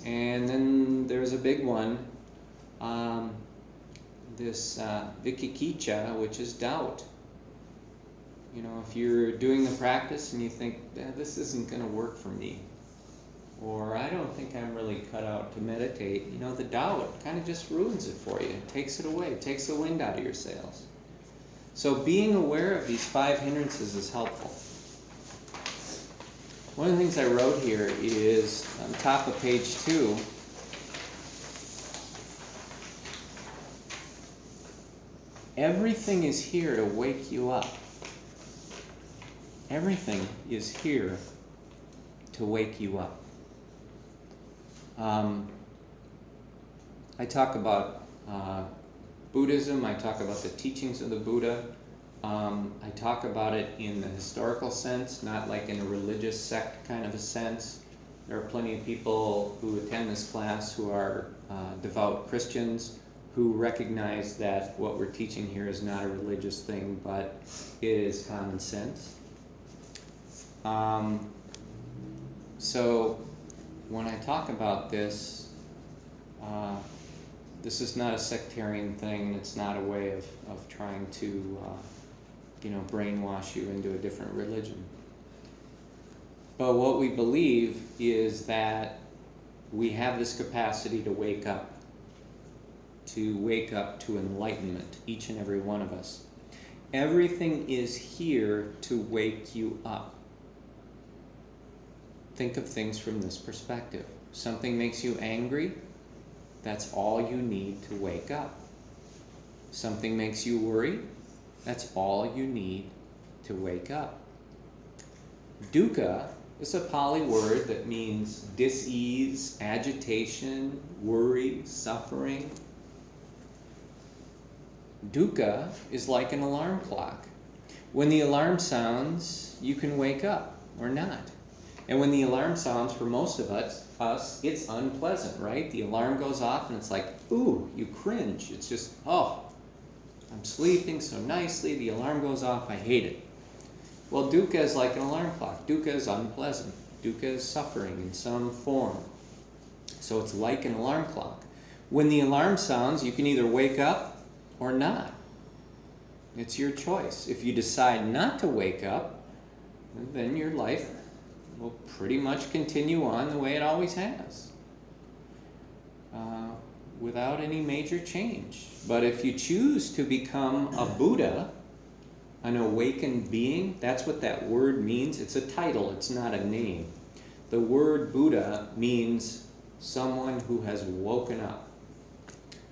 And then there's a big one, this vicaya, which is doubt. If you're doing the practice and you think, this isn't going to work for me, or I don't think I'm really cut out to meditate, the doubt kind of just ruins it for you. It takes it away. It takes the wind out of your sails. So being aware of these 5 hindrances is helpful. One of the things I wrote here is on top of page 2, everything is here to wake you up. Everything is here to wake you up. I talk about Buddhism, I talk about the teachings of the Buddha. I talk about it in the historical sense, not like in a religious sect kind of a sense. There are plenty of people who attend this class who are devout Christians who recognize that what we're teaching here is not a religious thing, but it is common sense. So when I talk about this, this is not a sectarian thing. It's not a way of trying to brainwash you into a different religion. But what we believe is that we have this capacity to wake up to enlightenment, each and every one of us. Everything is here to wake you up. Think of things from this perspective. Something makes you angry, that's all you need to wake up. Something makes you worry, that's all you need to wake up. Dukkha is a Pali word that means dis-ease, agitation, worry, suffering. Dukkha is like an alarm clock. When the alarm sounds, you can wake up or not. And when the alarm sounds, for most of us, it's unpleasant, right? The alarm goes off and it's like, ooh, you cringe. It's just, oh, I'm sleeping so nicely, the alarm goes off, I hate it. Well, dukkha is like an alarm clock. Dukkha is unpleasant. Dukkha is suffering in some form. So it's like an alarm clock. When the alarm sounds, you can either wake up or not. It's your choice. If you decide not to wake up, then your life will pretty much continue on the way it always has, without any major change. But if you choose to become a Buddha, an awakened being, that's what that word means. It's a title, it's not a name. The word Buddha means someone who has woken up.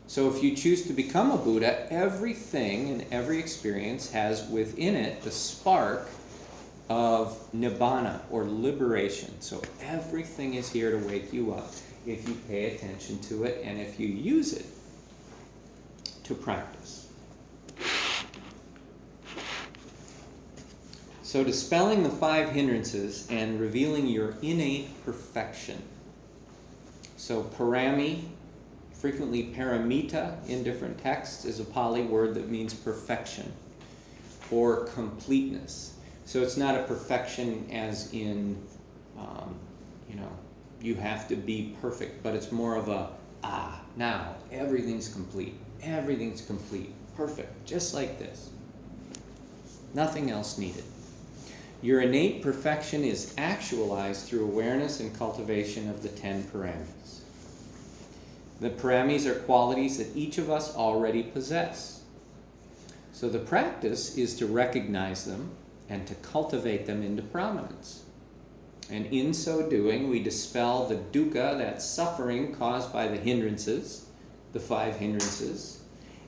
So if you choose to become a Buddha, everything and every experience has within it the spark of nibbana, or liberation. So everything is here to wake you up if you pay attention to it and if you use it to practice. So dispelling the 5 hindrances and revealing your innate perfection. So parami, frequently paramita in different texts, is a Pali word that means perfection or completeness. So it's not a perfection as in, you have to be perfect, but it's more of a, now everything's complete. Everything's complete. Perfect. Just like this. Nothing else needed. Your innate perfection is actualized through awareness and cultivation of the 10 paramis. The paramis are qualities that each of us already possess. So the practice is to recognize them and to cultivate them into prominence. And in so doing, we dispel the dukkha, that suffering caused by the hindrances, the 5 hindrances.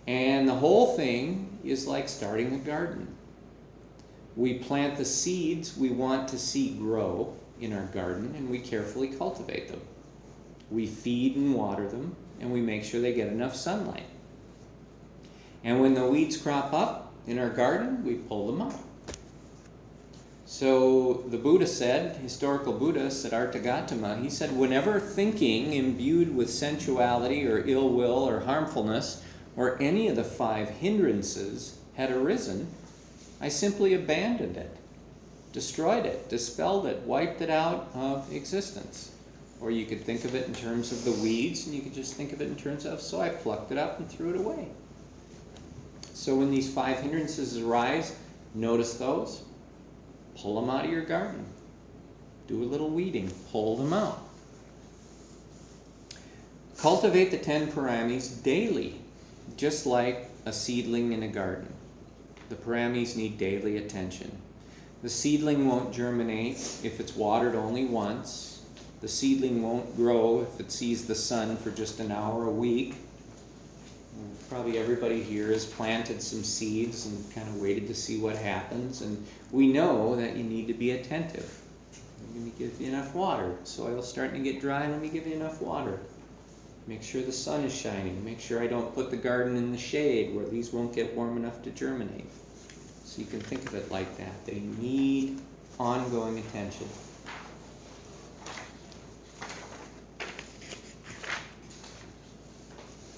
And the whole thing is like starting a garden. We plant the seeds we want to see grow in our garden, and we carefully cultivate them. We feed and water them, and we make sure they get enough sunlight. And when the weeds crop up in our garden, we pull them up. So the Buddha said, historical Buddha, Siddhartha Gautama, he said, whenever thinking imbued with sensuality or ill will or harmfulness or any of the 5 hindrances had arisen, I simply abandoned it, destroyed it, dispelled it, wiped it out of existence. Or you could think of it in terms of the weeds, and you could just think of it in terms of, so I plucked it up and threw it away. So when these 5 hindrances arise, notice those. Pull them out of your garden. Do a little weeding. Pull them out. Cultivate the 10 paramis daily, just like a seedling in a garden. The paramis need daily attention. The seedling won't germinate if it's watered only once. The seedling won't grow if it sees the sun for just an hour a week. Probably everybody here has planted some seeds and kind of waited to see what happens. And we know that you need to be attentive. Let me give you enough water. Soil's starting to get dry. Let me give you enough water. Make sure the sun is shining. Make sure I don't put the garden in the shade where these won't get warm enough to germinate. So you can think of it like that. They need ongoing attention.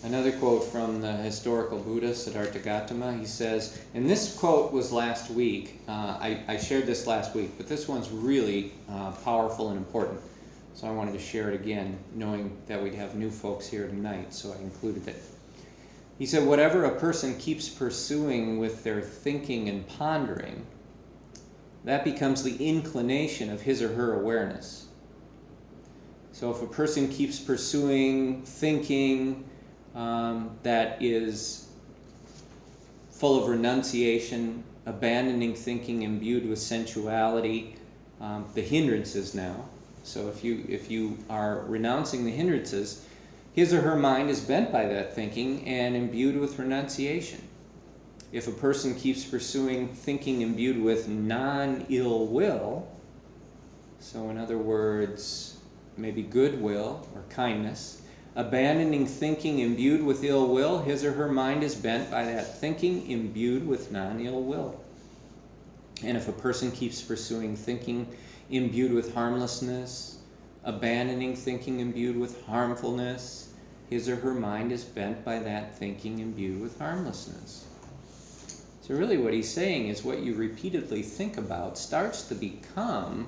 Another quote from the historical Buddha, Siddhartha Gautama, he says, and this quote was last week. I shared this last week, but this one's really powerful and important. So I wanted to share it again, knowing that we'd have new folks here tonight, so I included it. He said, whatever a person keeps pursuing with their thinking and pondering, that becomes the inclination of his or her awareness. So if a person keeps pursuing thinking that is full of renunciation, abandoning thinking imbued with sensuality, the hindrances now. So if you are renouncing the hindrances, his or her mind is bent by that thinking and imbued with renunciation. If a person keeps pursuing thinking imbued with non-ill will, so in other words, maybe goodwill or kindness, abandoning thinking imbued with ill will, his or her mind is bent by that thinking imbued with non-ill will. And if a person keeps pursuing thinking imbued with harmlessness, abandoning thinking imbued with harmfulness, his or her mind is bent by that thinking imbued with harmlessness. So really what he's saying is what you repeatedly think about starts to become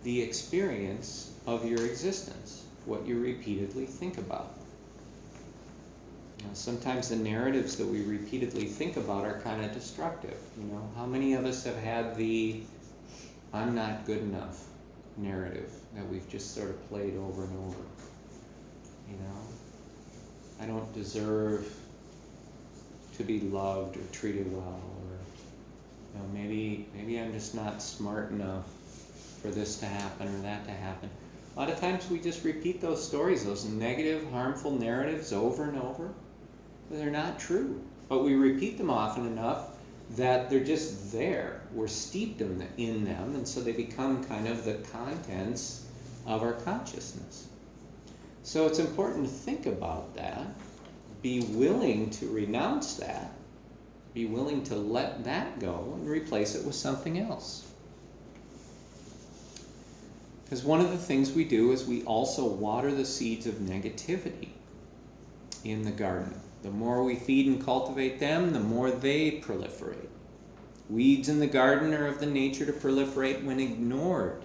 the experience of your existence, what you repeatedly think about. Now, sometimes the narratives that we repeatedly think about are kind of destructive. How many of us have had the I'm not good enough narrative that we've just sort of played over and over? I don't deserve to be loved or treated well, or maybe I'm just not smart enough for this to happen or that to happen. A lot of times we just repeat those stories, those negative, harmful narratives over and over. They're not true, but we repeat them often enough that they're just there. We're steeped in them, and so they become kind of the contents of our consciousness. So it's important to think about that, be willing to renounce that, be willing to let that go and replace it with something else. Because one of the things we do is we also water the seeds of negativity in the garden. The more we feed and cultivate them, the more they proliferate. Weeds in the garden are of the nature to proliferate when ignored,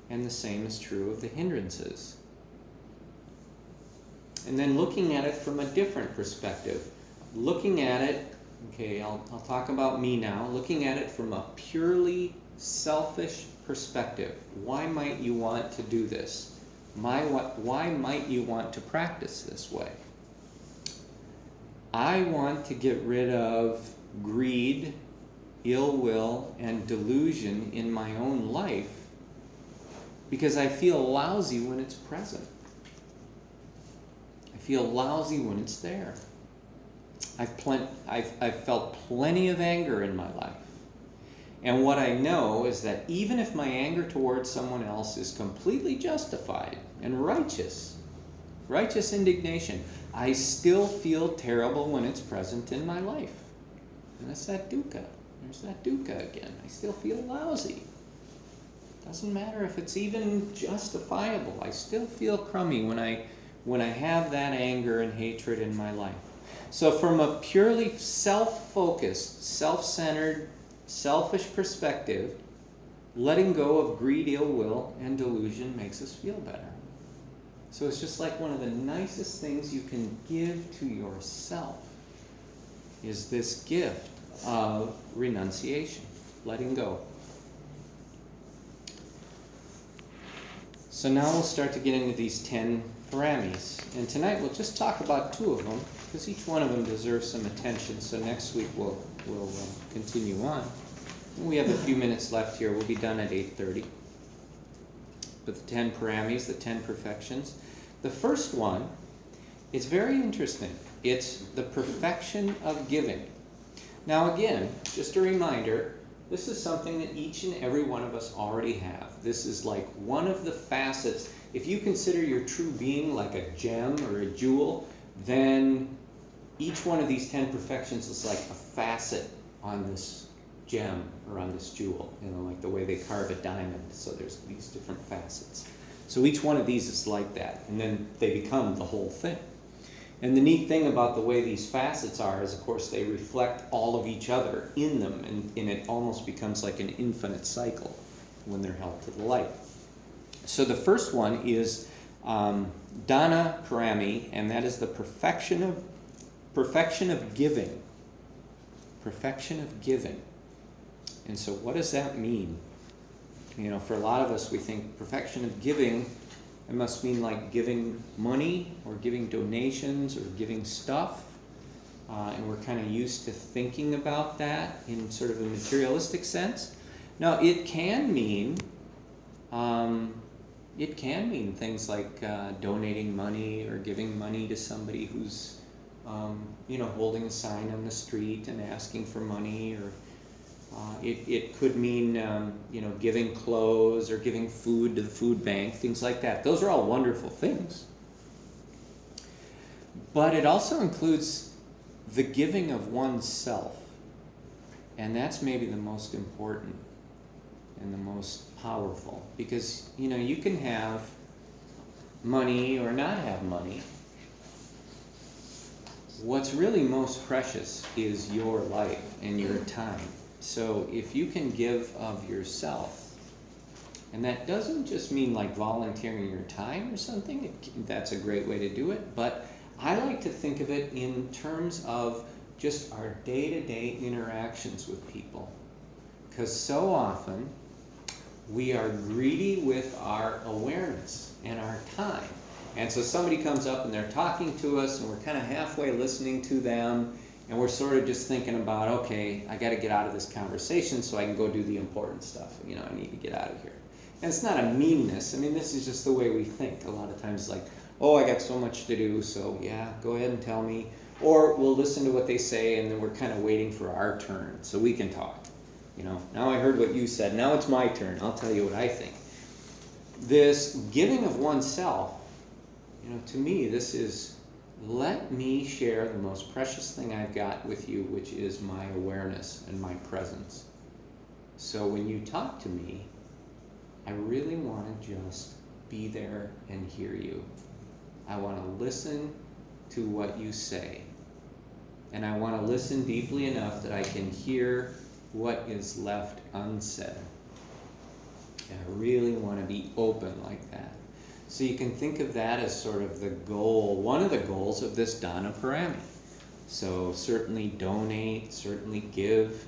and the same is true of the hindrances. And then looking at it from a different perspective, looking at it, okay, I'll talk about me now, looking at it from a purely selfish perspective. Why might you want to do this? Why might you want to practice this way? I want to get rid of greed, ill will, and delusion in my own life because I feel lousy when it's present. I feel lousy when it's there. I've felt plenty of anger in my life. And what I know is that even if my anger towards someone else is completely justified and righteous indignation, I still feel terrible when it's present in my life. And that's that dukkha. There's that dukkha again. I still feel lousy. Doesn't matter if it's even justifiable. I still feel crummy when I have that anger and hatred in my life. So from a purely self-focused, self-centered, selfish perspective, letting go of greed, ill will, and delusion makes us feel better. So it's just like one of the nicest things you can give to yourself is this gift of renunciation, letting go. So now we'll start to get into these 10 paramis. And tonight we'll just talk about 2 of them, because each one of them deserves some attention. So next week we'll continue on. We have a few minutes left here. We'll be done at 8:30. But the 10 paramis, the 10 perfections. The first one is very interesting. It's the perfection of giving. Now again, just a reminder, this is something that each and every one of us already have. This is like one of the facets. If you consider your true being like a gem or a jewel, then each one of these 10 perfections is like a facet on this gem or on this jewel, like the way they carve a diamond. So there's these different facets. So each one of these is like that, and then they become the whole thing. And the neat thing about the way these facets are is, of course, they reflect all of each other in them, and it almost becomes like an infinite cycle when they're held to the light. So the first one is dana parami, and that is the perfection of giving. Perfection of giving. And so what does that mean? For a lot of us, we think perfection of giving, it must mean like giving money or giving donations or giving stuff. And we're kind of used to thinking about that in sort of a materialistic sense. Now, it can mean things like donating money or giving money to somebody who's holding a sign on the street and asking for money, or it could mean giving clothes or giving food to the food bank, things like that. Those are all wonderful things. But it also includes the giving of oneself, and that's maybe the most important and the most powerful, because you can have money or not have money. What's really most precious is your life and your time. So if you can give of yourself, and that doesn't just mean like volunteering your time or something, that's a great way to do it, but I like to think of it in terms of just our day-to-day interactions with people. Because so often we are greedy with our awareness and our time. And so somebody comes up and they're talking to us, and we're kind of halfway listening to them, and we're sort of just thinking about, okay, I got to get out of this conversation so I can go do the important stuff. I need to get out of here. And it's not a meanness. This is just the way we think. A lot of times, like, oh, I got so much to do, so yeah, go ahead and tell me. Or we'll listen to what they say and then we're kind of waiting for our turn so we can talk. Now I heard what you said, now it's my turn, I'll tell you what I think. This giving of oneself, to me, this is, let me share the most precious thing I've got with you, which is my awareness and my presence. So when you talk to me, I really want to just be there and hear you. I want to listen to what you say. And I want to listen deeply enough that I can hear what is left unsaid. And I really want to be open like that. So you can think of that as sort of the goal, one of the goals of this dana parami. So certainly donate, certainly give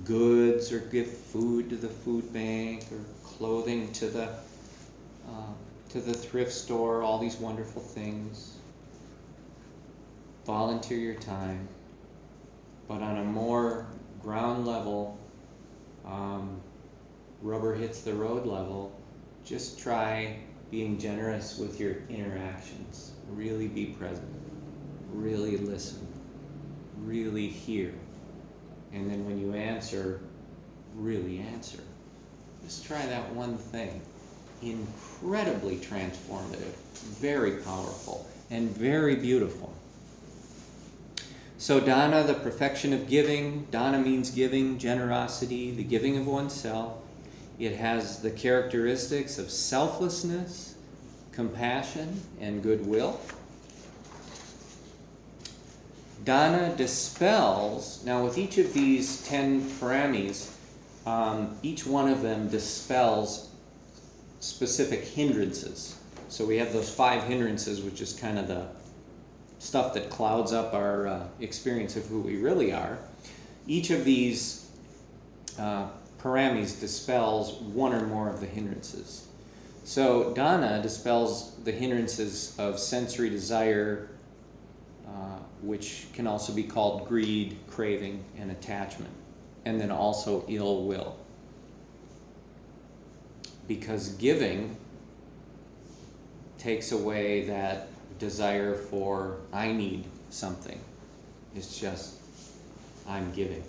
goods or give food to the food bank or clothing to the thrift store, all these wonderful things. Volunteer your time. But on a more ground level, rubber hits the road level, just try being generous with your interactions. Really be present. Really listen. Really hear. And then when you answer, really answer. Just try that one thing. Incredibly transformative, very powerful, and very beautiful. So dana, the perfection of giving. Dana means giving, generosity, the giving of oneself. It has the characteristics of selflessness, compassion, and goodwill. Dana dispels, now with each of these 10 paramis, each one of them dispels specific hindrances. So we have those 5 hindrances, which is kind of the stuff that clouds up our experience of who we really are. Each of these paramis dispels one or more of the hindrances. So dana dispels the hindrances of sensory desire, which can also be called greed, craving, and attachment, and then also ill will. Because giving takes away that desire for, I need something. It's just, I'm giving.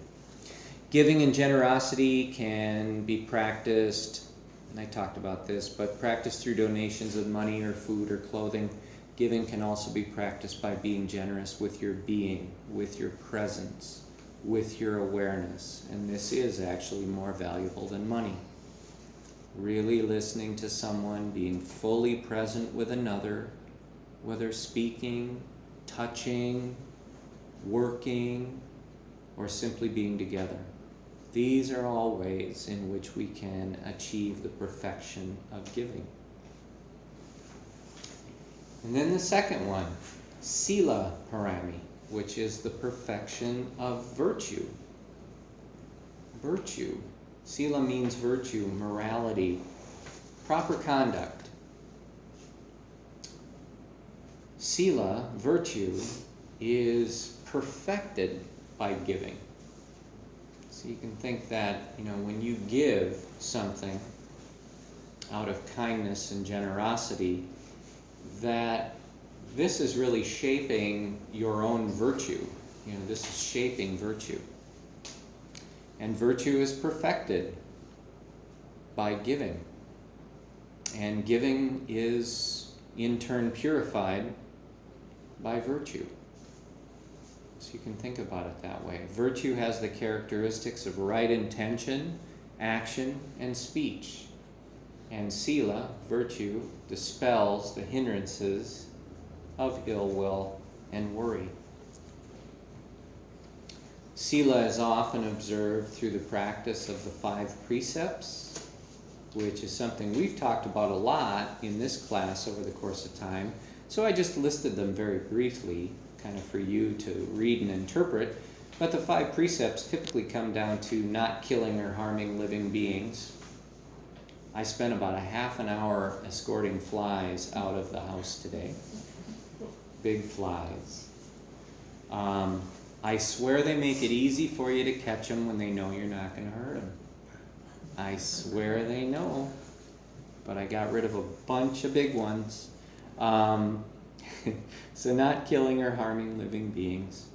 Giving and generosity can be practiced, and I talked about this, but practiced through donations of money or food or clothing. Giving can also be practiced by being generous with your being, with your presence, with your awareness. And this is actually more valuable than money. Really listening to someone, being fully present with another, whether speaking, touching, working, or simply being together. These are all ways in which we can achieve the perfection of giving. And then the second one, sila parami, which is the perfection of virtue. Virtue. Sila means virtue, morality, proper conduct. Sila, virtue, is perfected by giving. So you can think that, when you give something out of kindness and generosity, that this is really shaping your own virtue. This is shaping virtue. And virtue is perfected by giving. And giving is, in turn, purified by virtue. So you can think about it that way. Virtue has the characteristics of right intention, action, and speech. And sila, virtue, dispels the hindrances of ill will and worry. Sila is often observed through the practice of the 5 precepts, which is something we've talked about a lot in this class over the course of time. So I just listed them very briefly, kind of for you to read and interpret. But the 5 precepts typically come down to not killing or harming living beings. I spent about a half an hour escorting flies out of the house today. Big flies. I swear they make it easy for you to catch them when they know you're not going to hurt them. I swear they know. But I got rid of a bunch of big ones. So not killing or harming living beings,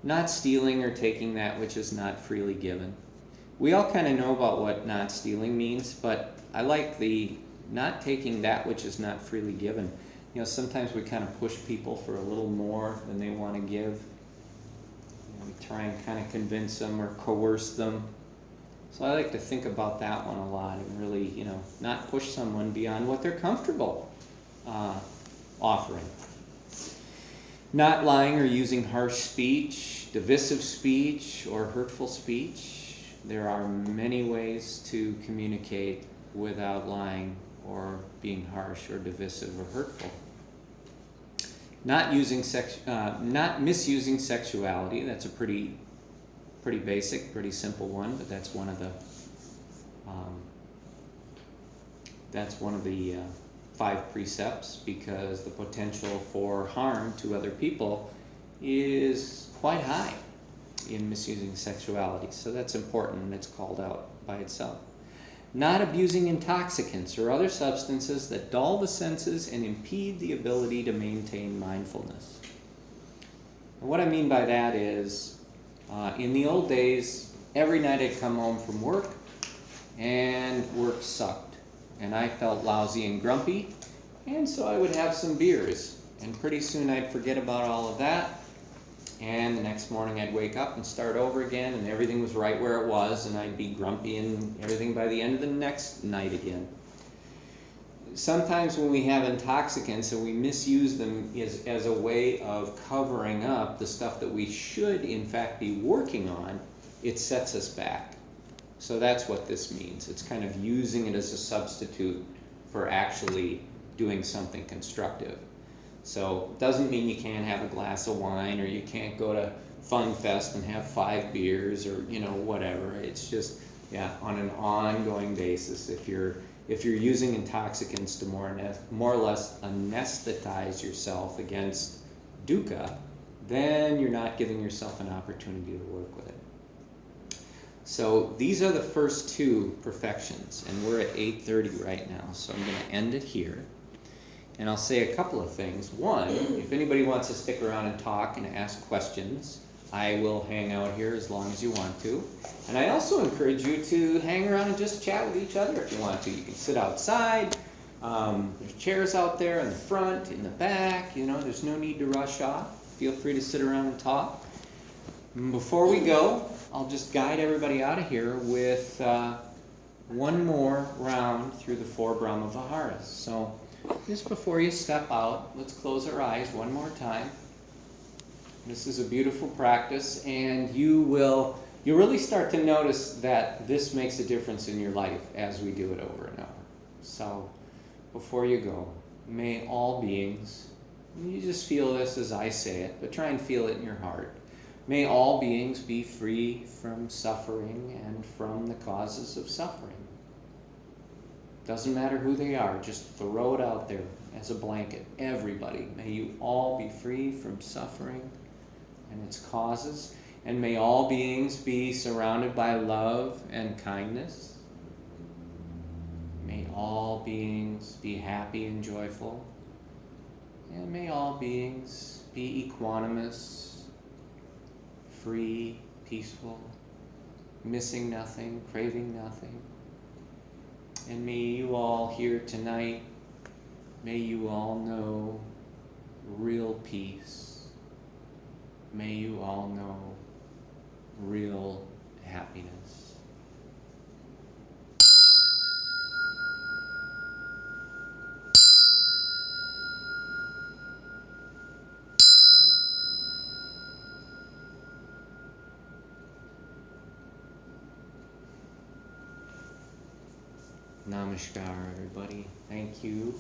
not stealing or taking that which is not freely given. We all kind of know about what not stealing means, but I like the not taking that which is not freely given. You know, sometimes we kind of push people for a little more than they want to give. You know, we try and kind of convince them or coerce them. So I like to think about that one a lot and really, you know, not push someone beyond what they're comfortable offering. Not lying or using harsh speech, divisive speech, or hurtful speech. There are many ways to communicate without lying or being harsh or divisive or hurtful. Not misusing sexuality. That's a pretty basic, pretty simple one, but that's one of the 5 precepts, because the potential for harm to other people is quite high in misusing sexuality. So that's important, and it's called out by itself. Not abusing intoxicants or other substances that dull the senses and impede the ability to maintain mindfulness. And what I mean by that is, in the old days, every night I'd come home from work, and work sucked. And I felt lousy and grumpy, and so I would have some beers. And pretty soon I'd forget about all of that, and the next morning I'd wake up and start over again, and everything was right where it was, and I'd be grumpy and everything by the end of the next night again. Sometimes when we have intoxicants and we misuse them as a way of covering up the stuff that we should in fact be working on, it sets us back. So that's what this means. It's kind of using it as a substitute for actually doing something constructive. So it doesn't mean you can't have a glass of wine, or you can't go to Fun Fest and have 5 beers, or whatever. It's just on an ongoing basis. If you're using intoxicants to more or less anesthetize yourself against dukkha, then you're not giving yourself an opportunity to work with it. So these are the first 2 perfections, and we're at 8:30 right now, so I'm going to end it here. And I'll say a couple of things. One, if anybody wants to stick around and talk and ask questions, I will hang out here as long as you want to. And I also encourage you to hang around and just chat with each other if you want to. You can sit outside. There's chairs out there in the front, in the back. There's no need to rush off. Feel free to sit around and talk. Before we go, I'll just guide everybody out of here with one more round through the 4 Brahma-viharas. So just before you step out, let's close our eyes one more time. This is a beautiful practice, and you'll really start to notice that this makes a difference in your life as we do it over and over. So before you go, may all beings, you just feel this as I say it, but try and feel it in your heart. May all beings be free from suffering and from the causes of suffering. Doesn't matter who they are, just throw it out there as a blanket. Everybody, may you all be free from suffering and its causes, and may all beings be surrounded by love and kindness. May all beings be happy and joyful, and may all beings be equanimous, free, peaceful, missing nothing, craving nothing. And may you all here tonight, may you all know real peace. May you all know real happiness. Namaskar, everybody. Thank you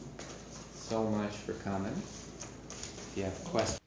so much for coming. If you have questions,